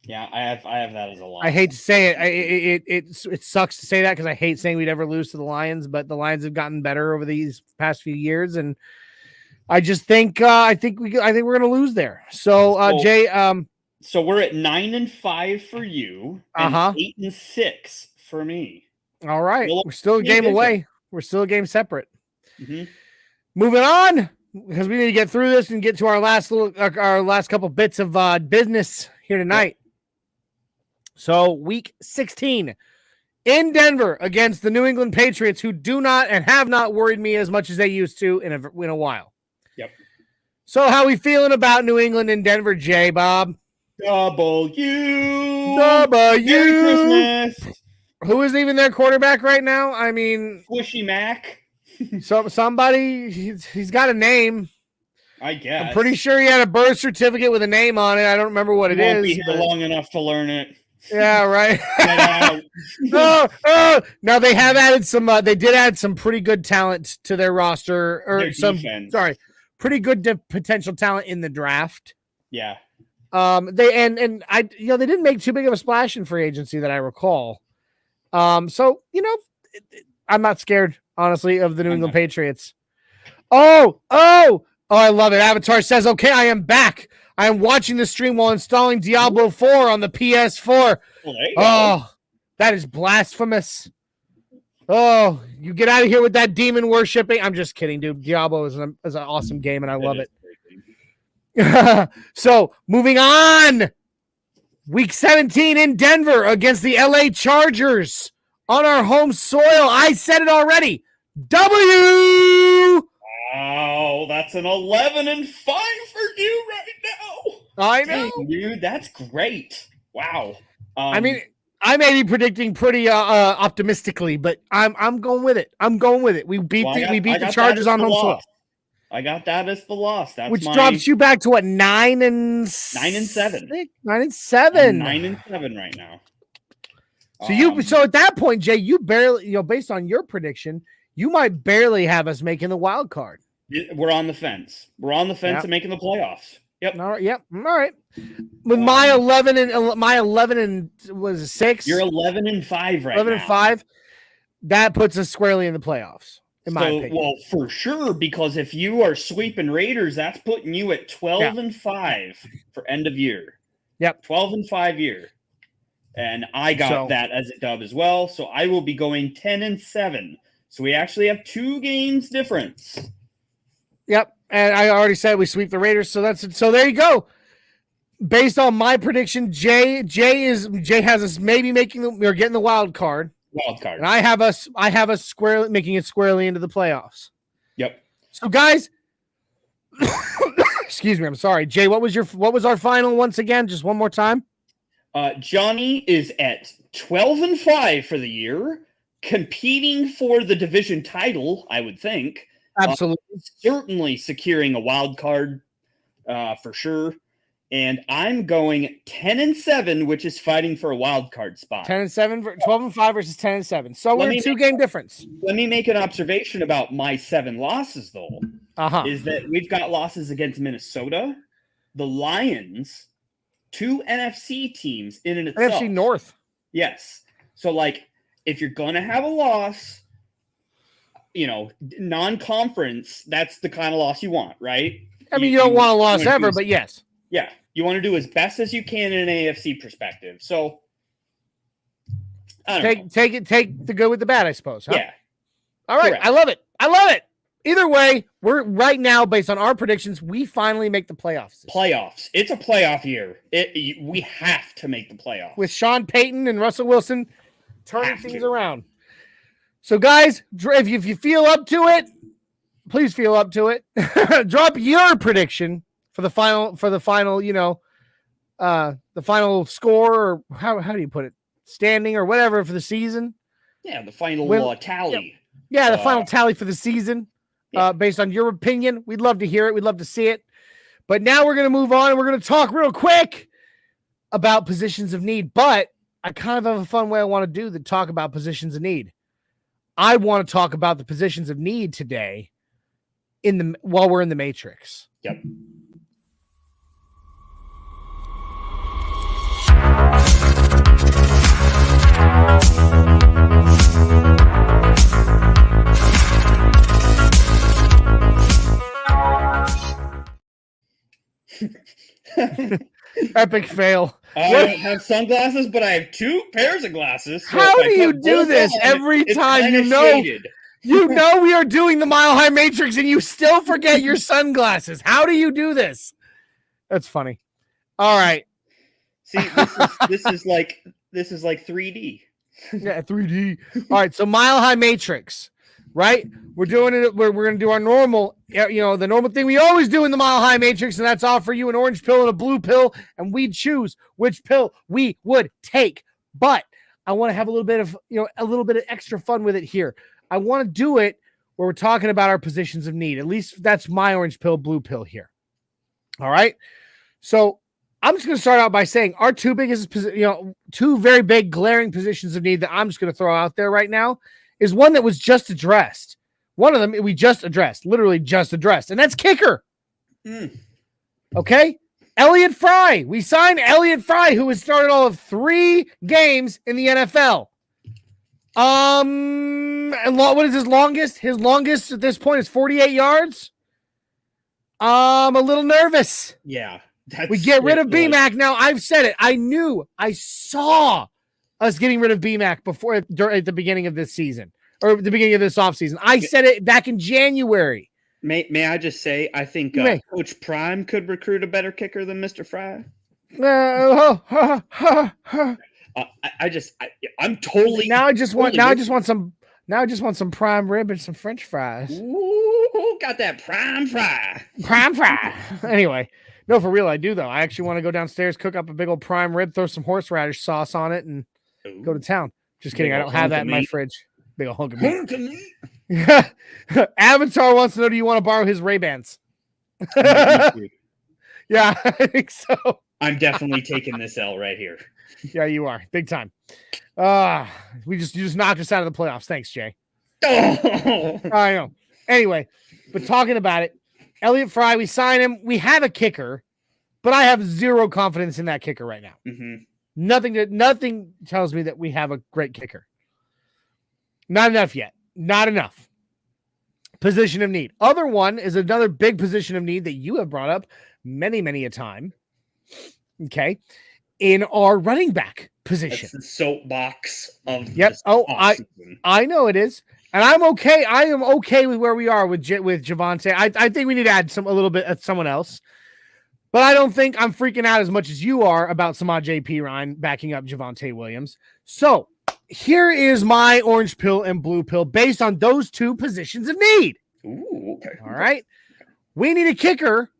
Yeah, I have that as a loss. I hate to say it. It sucks to say that because I hate saying we'd ever lose to the Lions, but the Lions have gotten better over these past few years, and I just think I think we're gonna lose there. So Jay, so we're at 9-5 for you, and 8-6 for me. All right, we're still a game away. We're still a game separate. Mm-hmm. Moving on, because we need to get through this and get to our last couple bits of business here tonight. Yep. So week 16 in Denver against the New England Patriots, who do not and have not worried me as much as they used to in a while. Yep. So how we feeling about New England in Denver, Jay Bob? W. Merry Christmas. Who is even their quarterback right now? I mean, Squishy Mac. Somebody, he's got a name. I guess. I'm pretty sure he had a birth certificate with a name on it. I don't remember what it is. Won't be here long enough to learn it. Yeah, right. Now they have added some. They did add some pretty good talent to their roster, or pretty good potential talent in the draft. Yeah. They didn't make too big of a splash in free agency that I recall. So I'm not scared, honestly, of the New England Patriots. Oh, I love it. Avatar says, okay, I am back. I am watching the stream while installing Diablo 4 on the PS4. Oh, that is blasphemous. Oh, you get out of here with that demon worshiping. I'm just kidding, dude. Diablo is an awesome game, and I love it. So, moving on. Week 17 in Denver against the LA Chargers on our home soil. I said it already. W. Wow, that's an 11-5 for you right now. I know, dude. That's great. Wow. I mean, I may be predicting pretty optimistically, but I'm going with it. We beat the Chargers on home soil. I got that as the loss. That's drops you back to what, 9-7. 9-7. 9-7 right now. So at that point, Jay, you barely, based on your prediction, you might barely have us making the wild card. We're on the fence. And making the playoffs. Yep. All right. Yep. All right. With my 11 and was it 6? You're 11-5 right now. 11-5. That puts us squarely in the playoffs. In my opinion. Well, for sure, because if you are sweeping Raiders, that's putting you at 12-5 for end of year. Yep. 12-5 year. And I got that as a dub as well. So I will be going 10-7. So we actually have 2 games difference. Yep. And I already said we sweep the Raiders. So there you go. Based on my prediction, Jay has us maybe getting the wild card. And I have us squarely making it squarely into the playoffs. Yep. So guys, excuse me, I'm sorry. Jay, what was our final once again? Just one more time. Johnny is at 12-5 for the year, competing for the division title, I would think. Absolutely. Certainly securing a wild card for sure. And I'm going 10-7, which is fighting for a wild card spot. 10-7, 12-5 versus 10-7. So we're a 2-game difference. Let me make an observation about my 7 losses, though. Is that we've got losses against Minnesota, the Lions, 2 NFC teams in and itself. NFC North. Yes. So, like, if you're going to have a loss, non-conference, that's the kind of loss you want, right? I mean, you don't want a loss ever, but yes. Yeah. You want to do as best as you can in an AFC perspective. So, I don't know. Take the good with the bad, I suppose. Huh? Yeah. All right. Correct. I love it. Either way, we're right now, based on our predictions, we finally make the playoffs. It's a playoff year. We have to make the playoffs. With Sean Payton and Russell Wilson turning things around. So, guys, if you feel up to it, please feel up to it. Drop your prediction for the final, the final score, or how do you put it? Standing or whatever for the season. Yeah, the final tally. Yeah, the final tally for the season. Based on your opinion. We'd love to hear it. We'd love to see it. But now we're going to move on and we're going to talk real quick about positions of need. But I kind of have a fun way I want to talk about positions of need. I want to talk about the positions of need today while we're in the Matrix. Yep. Epic fail. I don't have sunglasses, but I have 2 pairs of glasses. So how do you do this every time? You know we are doing the Mile High Matrix and you still forget your sunglasses. How do you do this? That's funny. All right. See, this is like 3D. Yeah, 3D. All right, so Mile High Matrix, right? We're doing it. We're going to do our normal, the normal thing we always do in the Mile High Matrix, and that's offer you an orange pill and a blue pill, and we choose which pill we would take. But I want to have a little bit of extra fun with it here. I want to do it where we're talking about our positions of need. At least that's my orange pill, blue pill here. All right. So I'm just going to start out by saying our 2 biggest, 2 very big glaring positions of need that I'm just going to throw out there right now is one that was just addressed. One of them we just addressed, literally just addressed, and that's kicker. Okay? Elliott Fry. We signed Elliott Fry, who has started all of 3 games in the NFL. And what is his longest? His longest at this point is 48 yards. I'm a little nervous. Yeah. We get rid of BMAC. Now, I've said it. I saw us getting rid of BMAC at the beginning of this season, or the beginning of this offseason. I said it back in January. May I just say, I think Coach Prime could recruit a better kicker than Mr. Fry. I'm totally. Now I just want some prime rib and some French fries. Ooh, got that prime fry. Prime fry. Anyway. No, for real, I do, though. I actually want to go downstairs, cook up a big old prime rib, throw some horseradish sauce on it, and go to town. Just kidding. I don't have that in my fridge. Big old hunk of meat. Avatar wants to know, do you want to borrow his Ray-Bans? Yeah, I think so. I'm definitely taking this L right here. Yeah, you are. Big time. You just knocked us out of the playoffs. Thanks, Jay. Oh. I know. Anyway, but talking about it, Elliott Fry, we sign him. We have a kicker, but I have 0 confidence in that kicker right now. Mm-hmm. Nothing tells me that we have a great kicker. Not enough yet. Not enough. Position of need. Other one is another big position of need that you have brought up many, many a time. Okay. In our running back position. That's the soapbox of I know it is. And I'm okay. I am okay with where we are with Javonte. I think we need to add a little bit of someone else. But I don't think I'm freaking out as much as you are about Samaje Perine backing up Javonte Williams. So here is my orange pill and blue pill based on those two positions of need. Ooh, okay. All right. We need a kicker.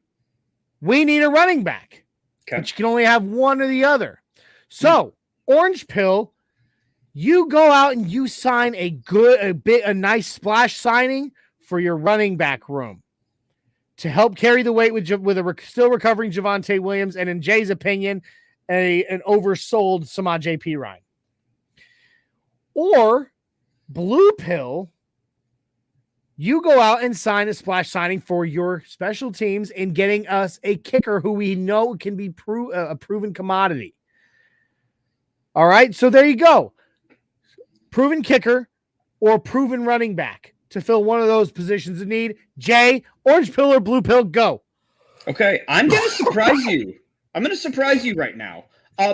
We need a running back. Okay. But you can only have one or the other. So orange pill, you go out and you sign a nice splash signing for your running back room to help carry the weight with a still recovering Javonte Williams, and in Jay's opinion, an oversold Samaje Perine. Or blue pill, you go out and sign a splash signing for your special teams in getting us a kicker who we know can be a proven commodity. All right, so there you go. Proven kicker or proven running back to fill one of those positions of need. Jay, orange pill or blue pill, go. Okay, I'm going to surprise you. I'm going to surprise you right now.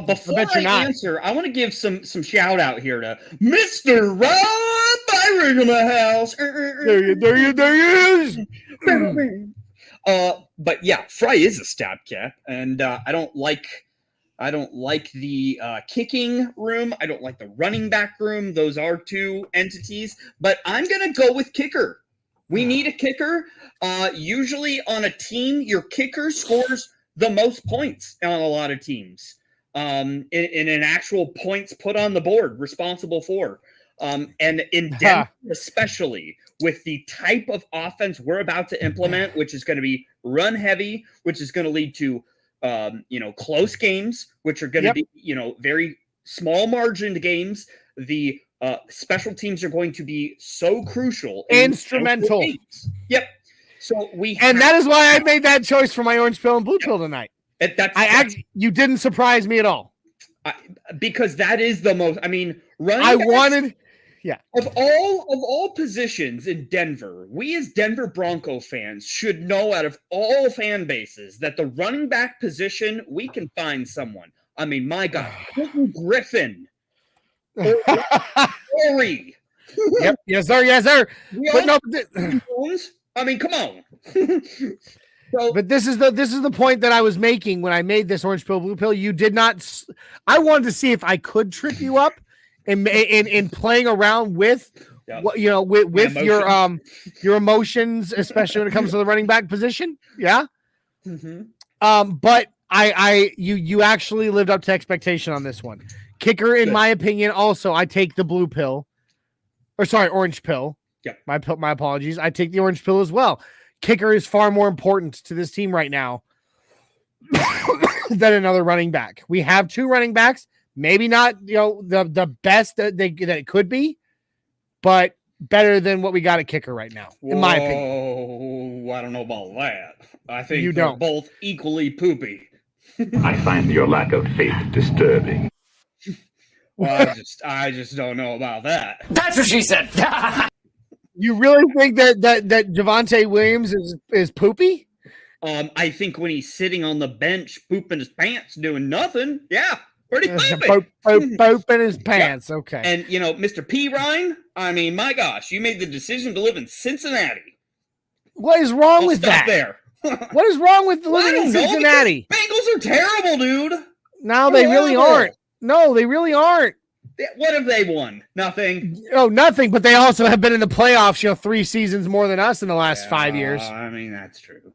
Before I answer, I want to give some shout out here to Mr. Rob Byron in the house. There he is. But yeah, Fry is a stab cat, and I don't like the kicking room. I don't like the running back room. Those are two entities. But I'm going to go with kicker. We need a kicker. Usually on a team, your kicker scores the most points on a lot of teams. In an actual points put on the board, responsible for. And in Denver, especially with the type of offense we're about to implement, which is going to be run heavy, which is going to lead to close games, which are going to be, very small margined games. The special teams are going to be so crucial. Instrumental. Yep. So that is why I made that choice for my orange pill and blue pill tonight. You didn't surprise me at all. Because that is the most, of all positions in Denver, we as Denver Bronco fans should know out of all fan bases that the running back position, we can find someone. I mean, my God, Quentin Griffin. Corey. Yep. Yes, sir. I mean, come on. But this is the point that I was making when I made this orange pill, blue pill. You did not. I wanted to see if I could trip you up in playing around with what with your emotions, especially when it comes to the running back position. Yeah. Mm-hmm. But you actually lived up to expectation on this one. Kicker, in my opinion, also I take the blue pill, orange pill. Yep. My apologies. I take the orange pill as well. Kicker is far more important to this team right now than another running back. We have two running backs, maybe not the best that it could be, but better than what we got at kicker right now, in my opinion. I don't know about that. I think they're both equally poopy. I find your lack of faith disturbing. Well, I just don't know about that. That's what she said. You really think that Javonte Williams is poopy? I think when he's sitting on the bench, pooping his pants, doing nothing. Yeah, pretty poopy. Pooping his pants. Yeah. Okay. And Mr. Perine, I mean, my gosh, you made the decision to live in Cincinnati. What is wrong with that? There. What is wrong with living in Cincinnati? Bengals are terrible, dude. No, they really aren't. No, they really aren't. What have they won? Nothing. Oh, nothing. But they also have been in the playoffs, 3 seasons more than us in the last 5 years. I mean, that's true.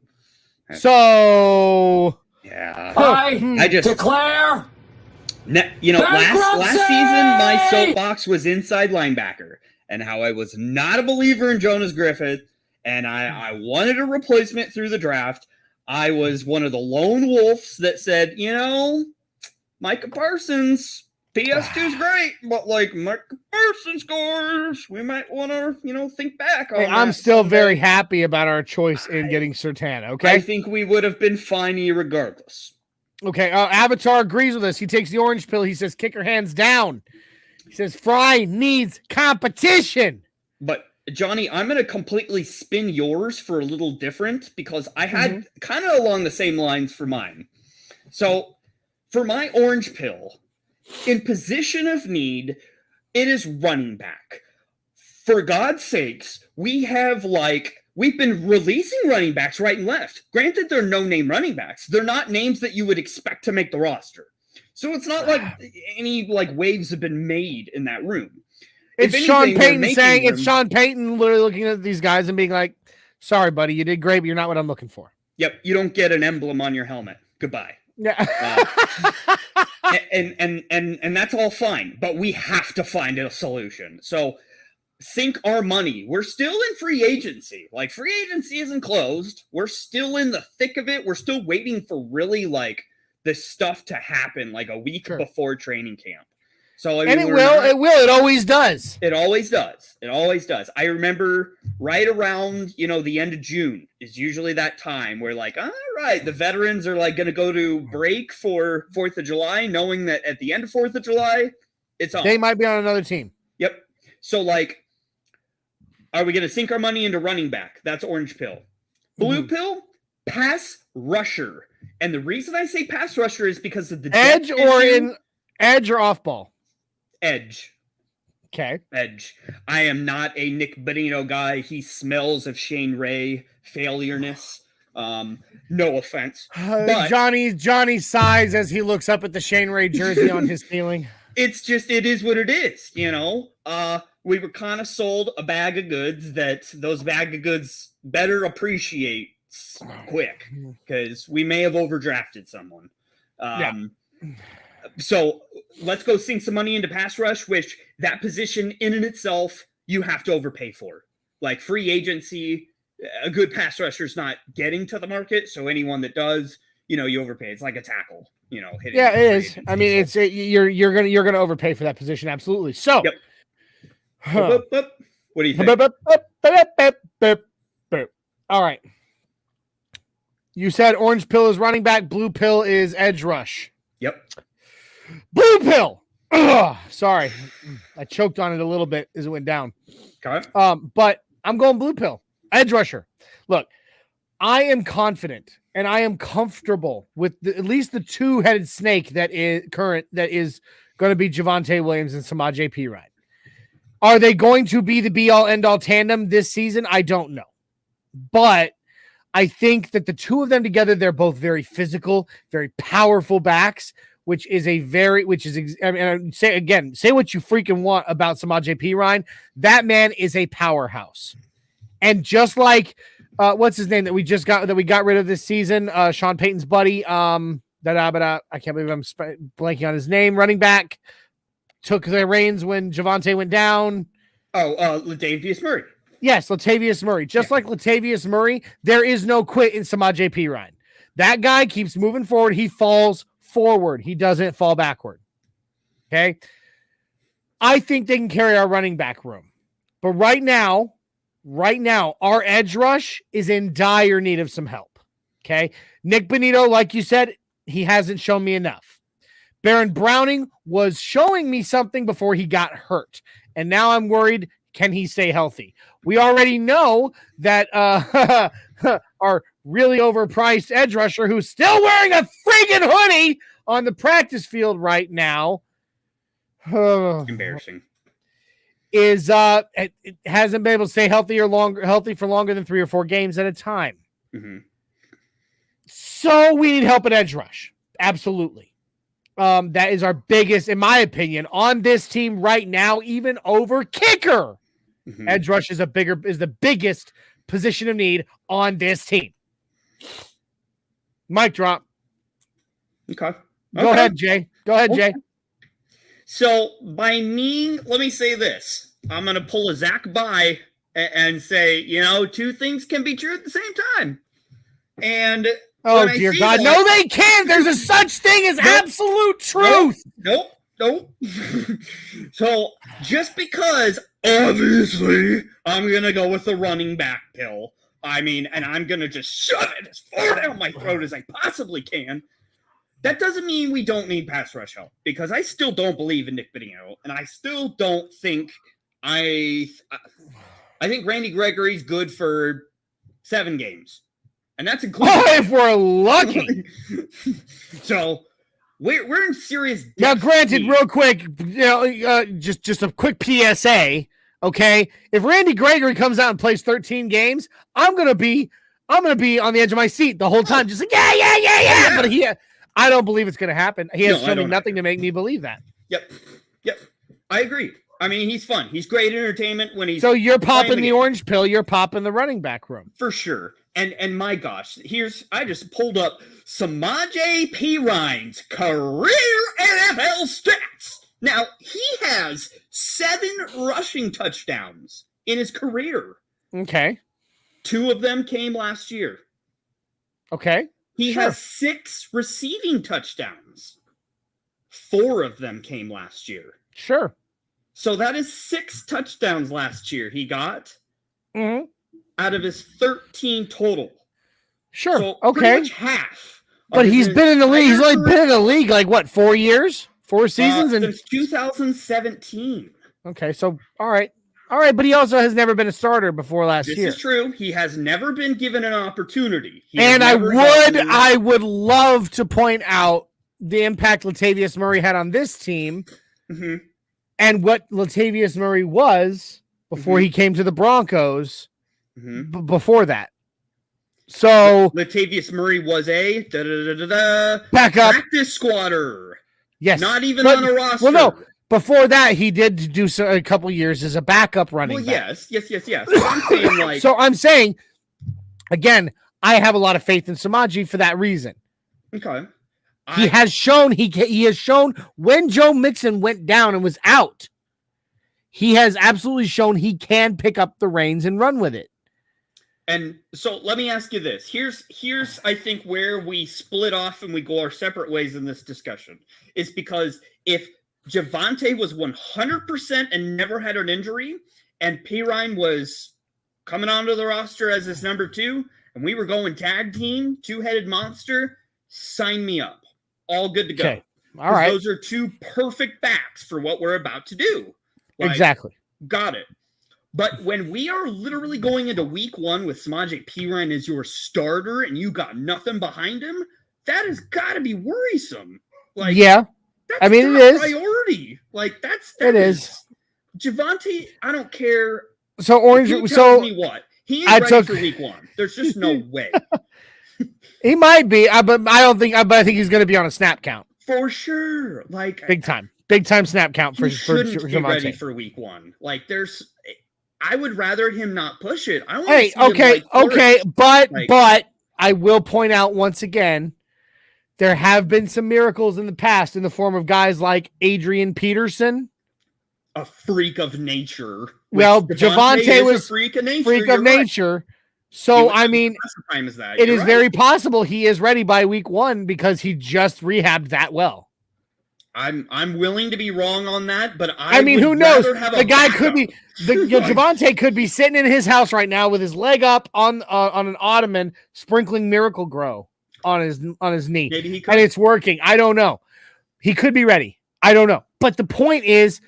Yeah. I declare. Last season, my soapbox was inside linebacker and how I was not a believer in Jonas Griffith, and I wanted a replacement through the draft. I was one of the lone wolves that said, Micah Parsons. PS2's great, but Micah Parsons scores. We might want to, think back on I'm still very happy about our choice in getting Surtain, okay? I think we would have been fine regardless. Okay, Avatar agrees with us. He takes the orange pill. He says kicker hands down. He says Fry needs competition. But, Johnny, I'm going to completely spin yours for a little different because I had kind of along the same lines for mine. So, for my orange pill, in position of need, it is running back. for God's sakes, we've been releasing running backs right and left. Granted, they're no-name running backs. They're not names that you would expect to make the roster. So it's not like any waves have been made in that room. It's Sean Payton saying it's Sean Payton literally looking at these guys and being like, sorry, buddy, you did great, but you're not what I'm looking for. Yep, you don't get an emblem on your helmet. Goodbye. Yeah. And that's all fine, but we have to find a solution. So sink our money. We're still in free agency. Free agency isn't closed. We're still in the thick of it. We're still waiting for really this stuff to happen a week before training camp. So it always does. It always does. I remember right around, the end of June is usually that time where all right, the veterans are going to go to break for 4th of July, knowing that at the end of 4th of July, it's on. They might be on another team. Yep. So are we going to sink our money into running back? That's orange pill. Blue pill, pass rusher. And the reason I say pass rusher is because of the edge or off ball. Edge. Okay. Edge. I am not a Nick Bonino guy. He smells of Shane Ray failureness. No offense. But Johnny sighs as he looks up at the Shane Ray jersey on his ceiling. It is what it is, we were kind of sold a bag of goods that those bag of goods better appreciate quick because we may have overdrafted someone. So let's go sink some money into pass rush, which that position in and itself, you have to overpay for. Free agency, a good pass rusher is not getting to the market. So anyone that does, you overpay. It's like a tackle, hitting. Yeah, it is. I mean, you're gonna overpay for that position. Absolutely. So, yep. What do you think? All right. You said orange pill is running back, blue pill is edge rush. Yep. Blue pill. Ugh, sorry, I choked on it a little bit as it went down. Okay. But I'm going blue pill, edge rusher. Look, I am confident and I am comfortable with at least the two-headed snake that is going to be Javonte Williams and Samaj P. Ryan. Are they going to be the be-all, end-all tandem this season? I don't know, but I think that the two of them together, they're both very physical, very powerful backs. Say what you freaking want about Samaj P. Ryan. That man is a powerhouse. And just like, what's his name that we got rid of this season? Sean Payton's buddy. I can't believe I'm blanking on his name. Running back took the reins when Javonte went down. Latavius Murray. Yes, Latavius Murray. Just like Latavius Murray, there is no quit in Samaj P. Ryan. That guy keeps moving forward. He falls forward. He doesn't fall backward. Okay. I think they can carry our running back room. But right now, our edge rush is in dire need of some help. Okay. Nick Bonito, like you said, he hasn't shown me enough. Baron Browning was showing me something before he got hurt. And now I'm worried, can he stay healthy? We already know that our really overpriced edge rusher, who's still wearing a friggin' hoodie on the practice field right now, embarrassing, is it hasn't been able to stay healthy for longer than 3 or 4 games at a time. Mm-hmm. So we need help at edge rush. Absolutely. That is our biggest, in my opinion, on this team right now, even over kicker. Mm-hmm. Edge rush is the biggest position of need on this team. Mic drop. Okay. Go ahead, Jay. Jay. So by me, let me say this. I'm going to pull a Zach by and say, two things can be true at the same time. And oh, dear God. No, they can't. There's a such thing as absolute truth. Nope. So just because, obviously, I'm going to go with the running back pill. And I'm going to just shove it as far down my throat as I possibly can. That doesn't mean we don't need pass rush help, because I still don't believe in Nick Bonino, and I still don't think I think Randy Gregory's good for 7 games, and that's including if we're lucky. So we're in serious. Now, granted, real quick, just a quick PSA. Okay. If Randy Gregory comes out and plays 13 games, I'm gonna be on the edge of my seat the whole time, just like yeah. But I don't believe it's gonna happen. He has shown me nothing to make me believe that. Yep. I agree. I mean, he's fun. He's great entertainment when he's. So you're popping the orange pill. You're popping the running back room for sure. And my gosh, I just pulled up Samaje Perine's career NFL stats. Now he has 7 rushing touchdowns in his career. Okay. 2 of them came last year. Okay. He has 6 receiving touchdowns. 4 of them came last year. Sure. So that is 6 touchdowns last year he got out of his 13 total. Sure. So okay. Pretty much half. But he's been in the league. He's only been in the league like what, 4 years? 4 seasons? Since 2017. Okay. So, all right. But he also has never been a starter before last year. This is true. He has never been given an opportunity. And I would love to point out the impact Latavius Murray had on this team and what Latavius Murray was before he came to the Broncos before that. So Latavius Murray was a backup practice squatter. Yes. Not even on a roster. Well, no. Before that, he did do a couple years as a backup running back. Yes. I'm saying so I'm saying, again, I have a lot of faith in Samaje for that reason. Okay. He has shown when Joe Mixon went down and was out, he has absolutely shown he can pick up the reins and run with it. And so let me ask you this. Here's I think where we split off and we go our separate ways in this discussion is because if Javonte was 100% and never had an injury, and Perine was coming onto the roster as his number 2, and we were going tag team, 2-headed monster, sign me up. All good to go. Okay. All right. Those are 2 perfect backs for what we're about to do. Exactly. Got it. But when we are literally going into week 1 with Samaje Perine as your starter and you got nothing behind him, that has got to be worrisome. Yeah. That's it is priority. It is. Javonte, I don't care. So orange. Tell me what he is ready for week 1. There's just no way. He might be, but I don't think. But I think he's going to be on a snap count for sure. Big time snap count for Javonte. Be ready for week 1. I would rather him not push it. I want. Hey, okay, but I will point out once again. There have been some miracles in the past in the form of guys like Adrian Peterson. A freak of nature. Well, Javonte was a freak of nature. So, I mean, it is very possible he is ready by week 1 because he just rehabbed that well. I'm willing to be wrong on that, but I mean, who knows? The guy could be Javonte could be sitting in his house right now with his leg up on an ottoman, sprinkling Miracle Grow on his knee. Maybe he could. And it's working. I don't know. He could be ready. I don't know. But the point is,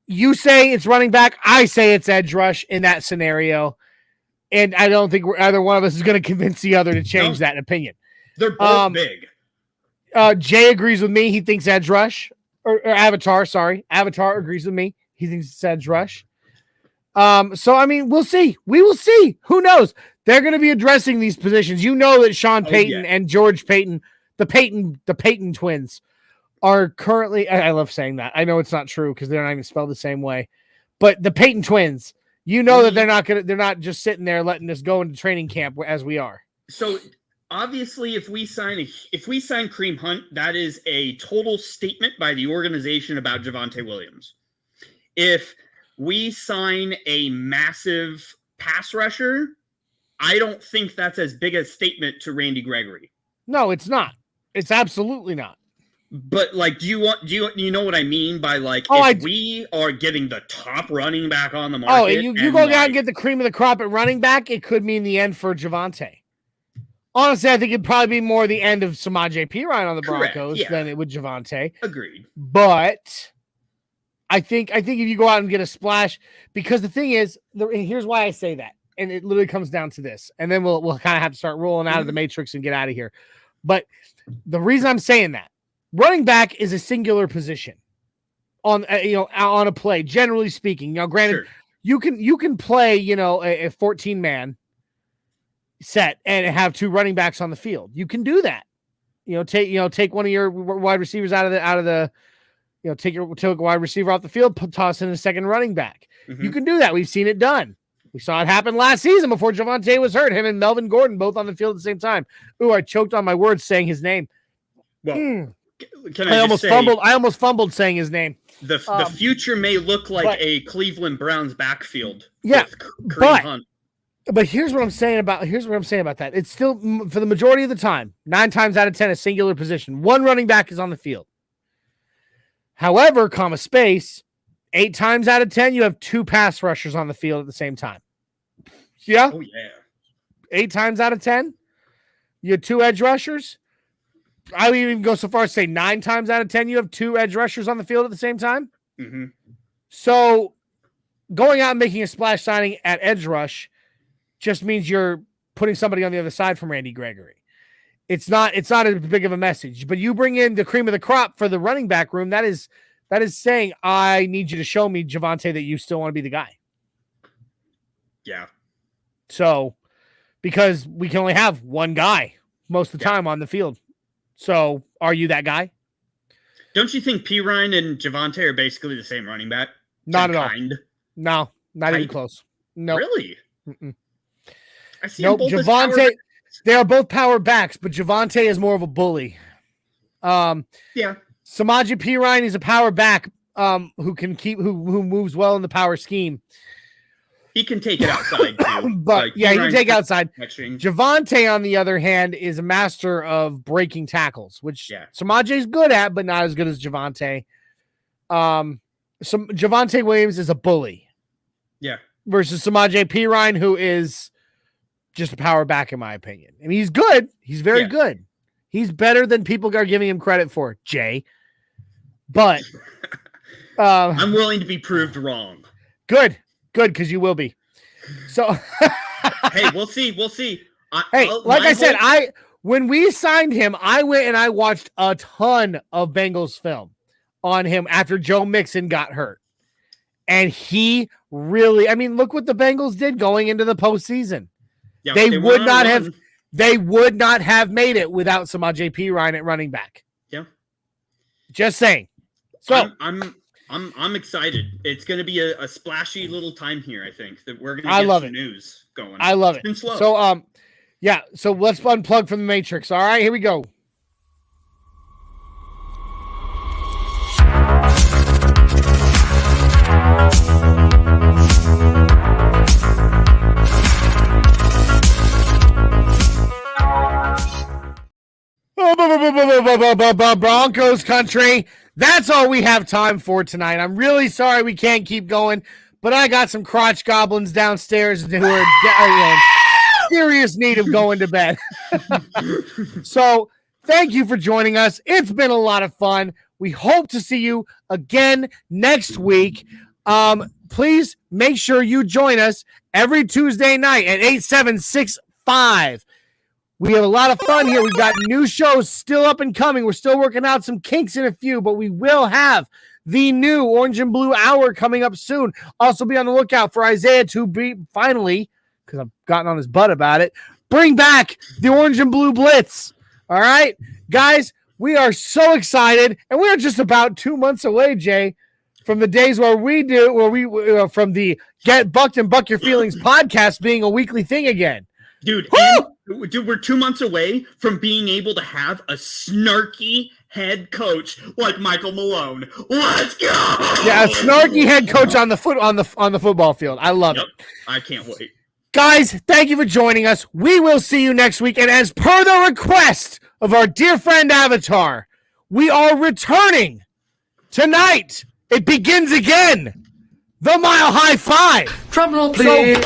you say it's running back. I say it's edge rush in that scenario. And I don't think either one of us is going to convince the other to change that opinion. They're both big. Jay agrees with me. He thinks edge rush or Avatar. Sorry. Avatar agrees with me. He thinks it's edge rush. So, I mean, we'll see. We will see. Who knows? They're going to be addressing these positions. You know that Sean Payton and George Payton, the Payton twins, are currently. I love saying that. I know it's not true because they're not even spelled the same way. But the Payton twins, you know that they're not just sitting there letting us go into training camp as we are. So obviously, if we sign Kareem Hunt, that is a total statement by the organization about Javonte Williams. If we sign a massive pass rusher, I don't think that's as big a statement to Randy Gregory. No, it's not. It's absolutely not. But do you know what I mean by we are getting the top running back on the market? Oh, you go down and get the cream of the crop at running back, it could mean the end for Javonte. Honestly, I think it'd probably be more the end of Samaje Perine on the Broncos than it would Javonte. Agreed. But I think if you go out and get a splash, because the thing is, here's why I say that. And it literally comes down to this. And then we'll kind of have to start rolling out of the matrix and get out of here. But the reason I'm saying that, running back is a singular position on a play, generally speaking. Now, granted, you can play, a 14-man set and have two running backs on the field. You can do that. Take one of your wide receivers out of the take a wide receiver off the field, toss in a second running back. Mm-hmm. You can do that. We've seen it done. We saw it happen last season before Javonte was hurt. Him and Melvin Gordon both on the field at the same time. Ooh, I choked on my words saying his name. Well, can I almost fumbled saying his name. The future may look like a Cleveland Browns backfield. Yeah, with Kareem Hunt. But here's what I'm saying about that. It's still, for the majority of the time, 9 times out of 10, a singular position. One running back is on the field. However, 8 times out of 10, you have 2 pass rushers on the field at the same time. Yeah? Oh, yeah. 8 times out of 10, you have 2 edge rushers. I would even go so far as to say 9 times out of 10, you have 2 edge rushers on the field at the same time. Mm-hmm. So going out and making a splash signing at edge rush just means you're putting somebody on the other side from Randy Gregory. It's not as big of a message, but you bring in the cream of the crop for the running back room. That is saying, I need you to show me, Javonte, that you still want to be the guy. Yeah. So, because we can only have one guy most of the time on the field. So, are you that guy? Don't you think P. Ryan and Javonte are basically the same running back? Not at all. No, not even close. No. Really? Mm-mm. I see both Javonte, they are both power backs, but Javonte is more of a bully. Yeah. Samaje Perine is a power back who moves well in the power scheme. He can take it outside too. But he can take outside. Catching. Javonte, on the other hand, is a master of breaking tackles, which Samaje is good at, but not as good as Javonte. Javonte Williams is a bully. Yeah. Versus Samaje Perine, who is just a power back, in my opinion. I mean, he's good. He's very good. He's better than people are giving him credit for, Jay. But I'm willing to be proved wrong. Good, because you will be. So, hey, we'll see. When we signed him, I went and I watched a ton of Bengals film on him after Joe Mixon got hurt. And he really, look what the Bengals did going into the postseason. Yeah, they would not have made it without Samaje Perine at running back. Yeah. Just saying. So I'm excited. It's going to be a splashy little time here. I think that we're going to get some news going. I love it. It's been slow. So So let's unplug from the Matrix. All right, here we go. Broncos Country. That's all we have time for tonight. I'm really sorry we can't keep going, but I got some crotch goblins downstairs who are in serious need of going to bed. So thank you for joining us. It's been a lot of fun. We hope to see you again next week. Please make sure you join us every Tuesday night at 8765. We have a lot of fun here. We've got new shows still up and coming. We're still working out some kinks in a few, but we will have the new Orange and Blue Hour coming up soon. Also be on the lookout for Isaiah to finally, because I've gotten on his butt about it, bring back the Orange and Blue Blitz. All right, guys, we are so excited, and we are just about 2 months away, Jay, from the days from the Get Bucked and Buck Your Feelings podcast being a weekly thing again. Dude, we're 2 months away from being able to have a snarky head coach like Michael Malone. Let's go! Yeah, a snarky head coach on the football field. I love it. I can't wait. Guys, thank you for joining us. We will see you next week. And as per the request of our dear friend Avatar, we are returning tonight. It begins again. The Mile High Five. Drum roll, please.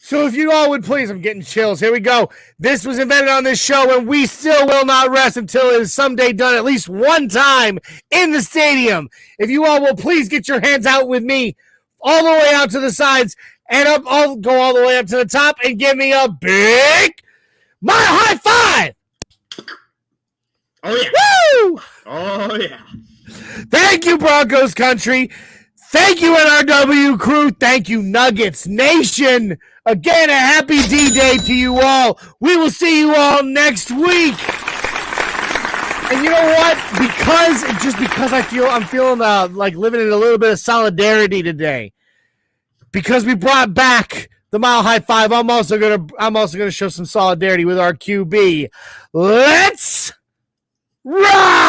So if you all would please, I'm getting chills. Here we go. This was invented on this show, and we still will not rest until it is someday done at least one time in the stadium. If you all will please get your hands out with me all the way out to the sides and up. I'll go all the way up to the top and give me a big Mile High Five. Oh, yeah. Woo! Oh, yeah. Thank you, Broncos Country. Thank you, NRW Crew. Thank you, Nuggets Nation. Again, a happy D-Day to you all. We will see you all next week. And you know what? Because I'm feeling like living in a little bit of solidarity today. Because we brought back the Mile High Five, I'm also gonna show some solidarity with our QB. Let's ride!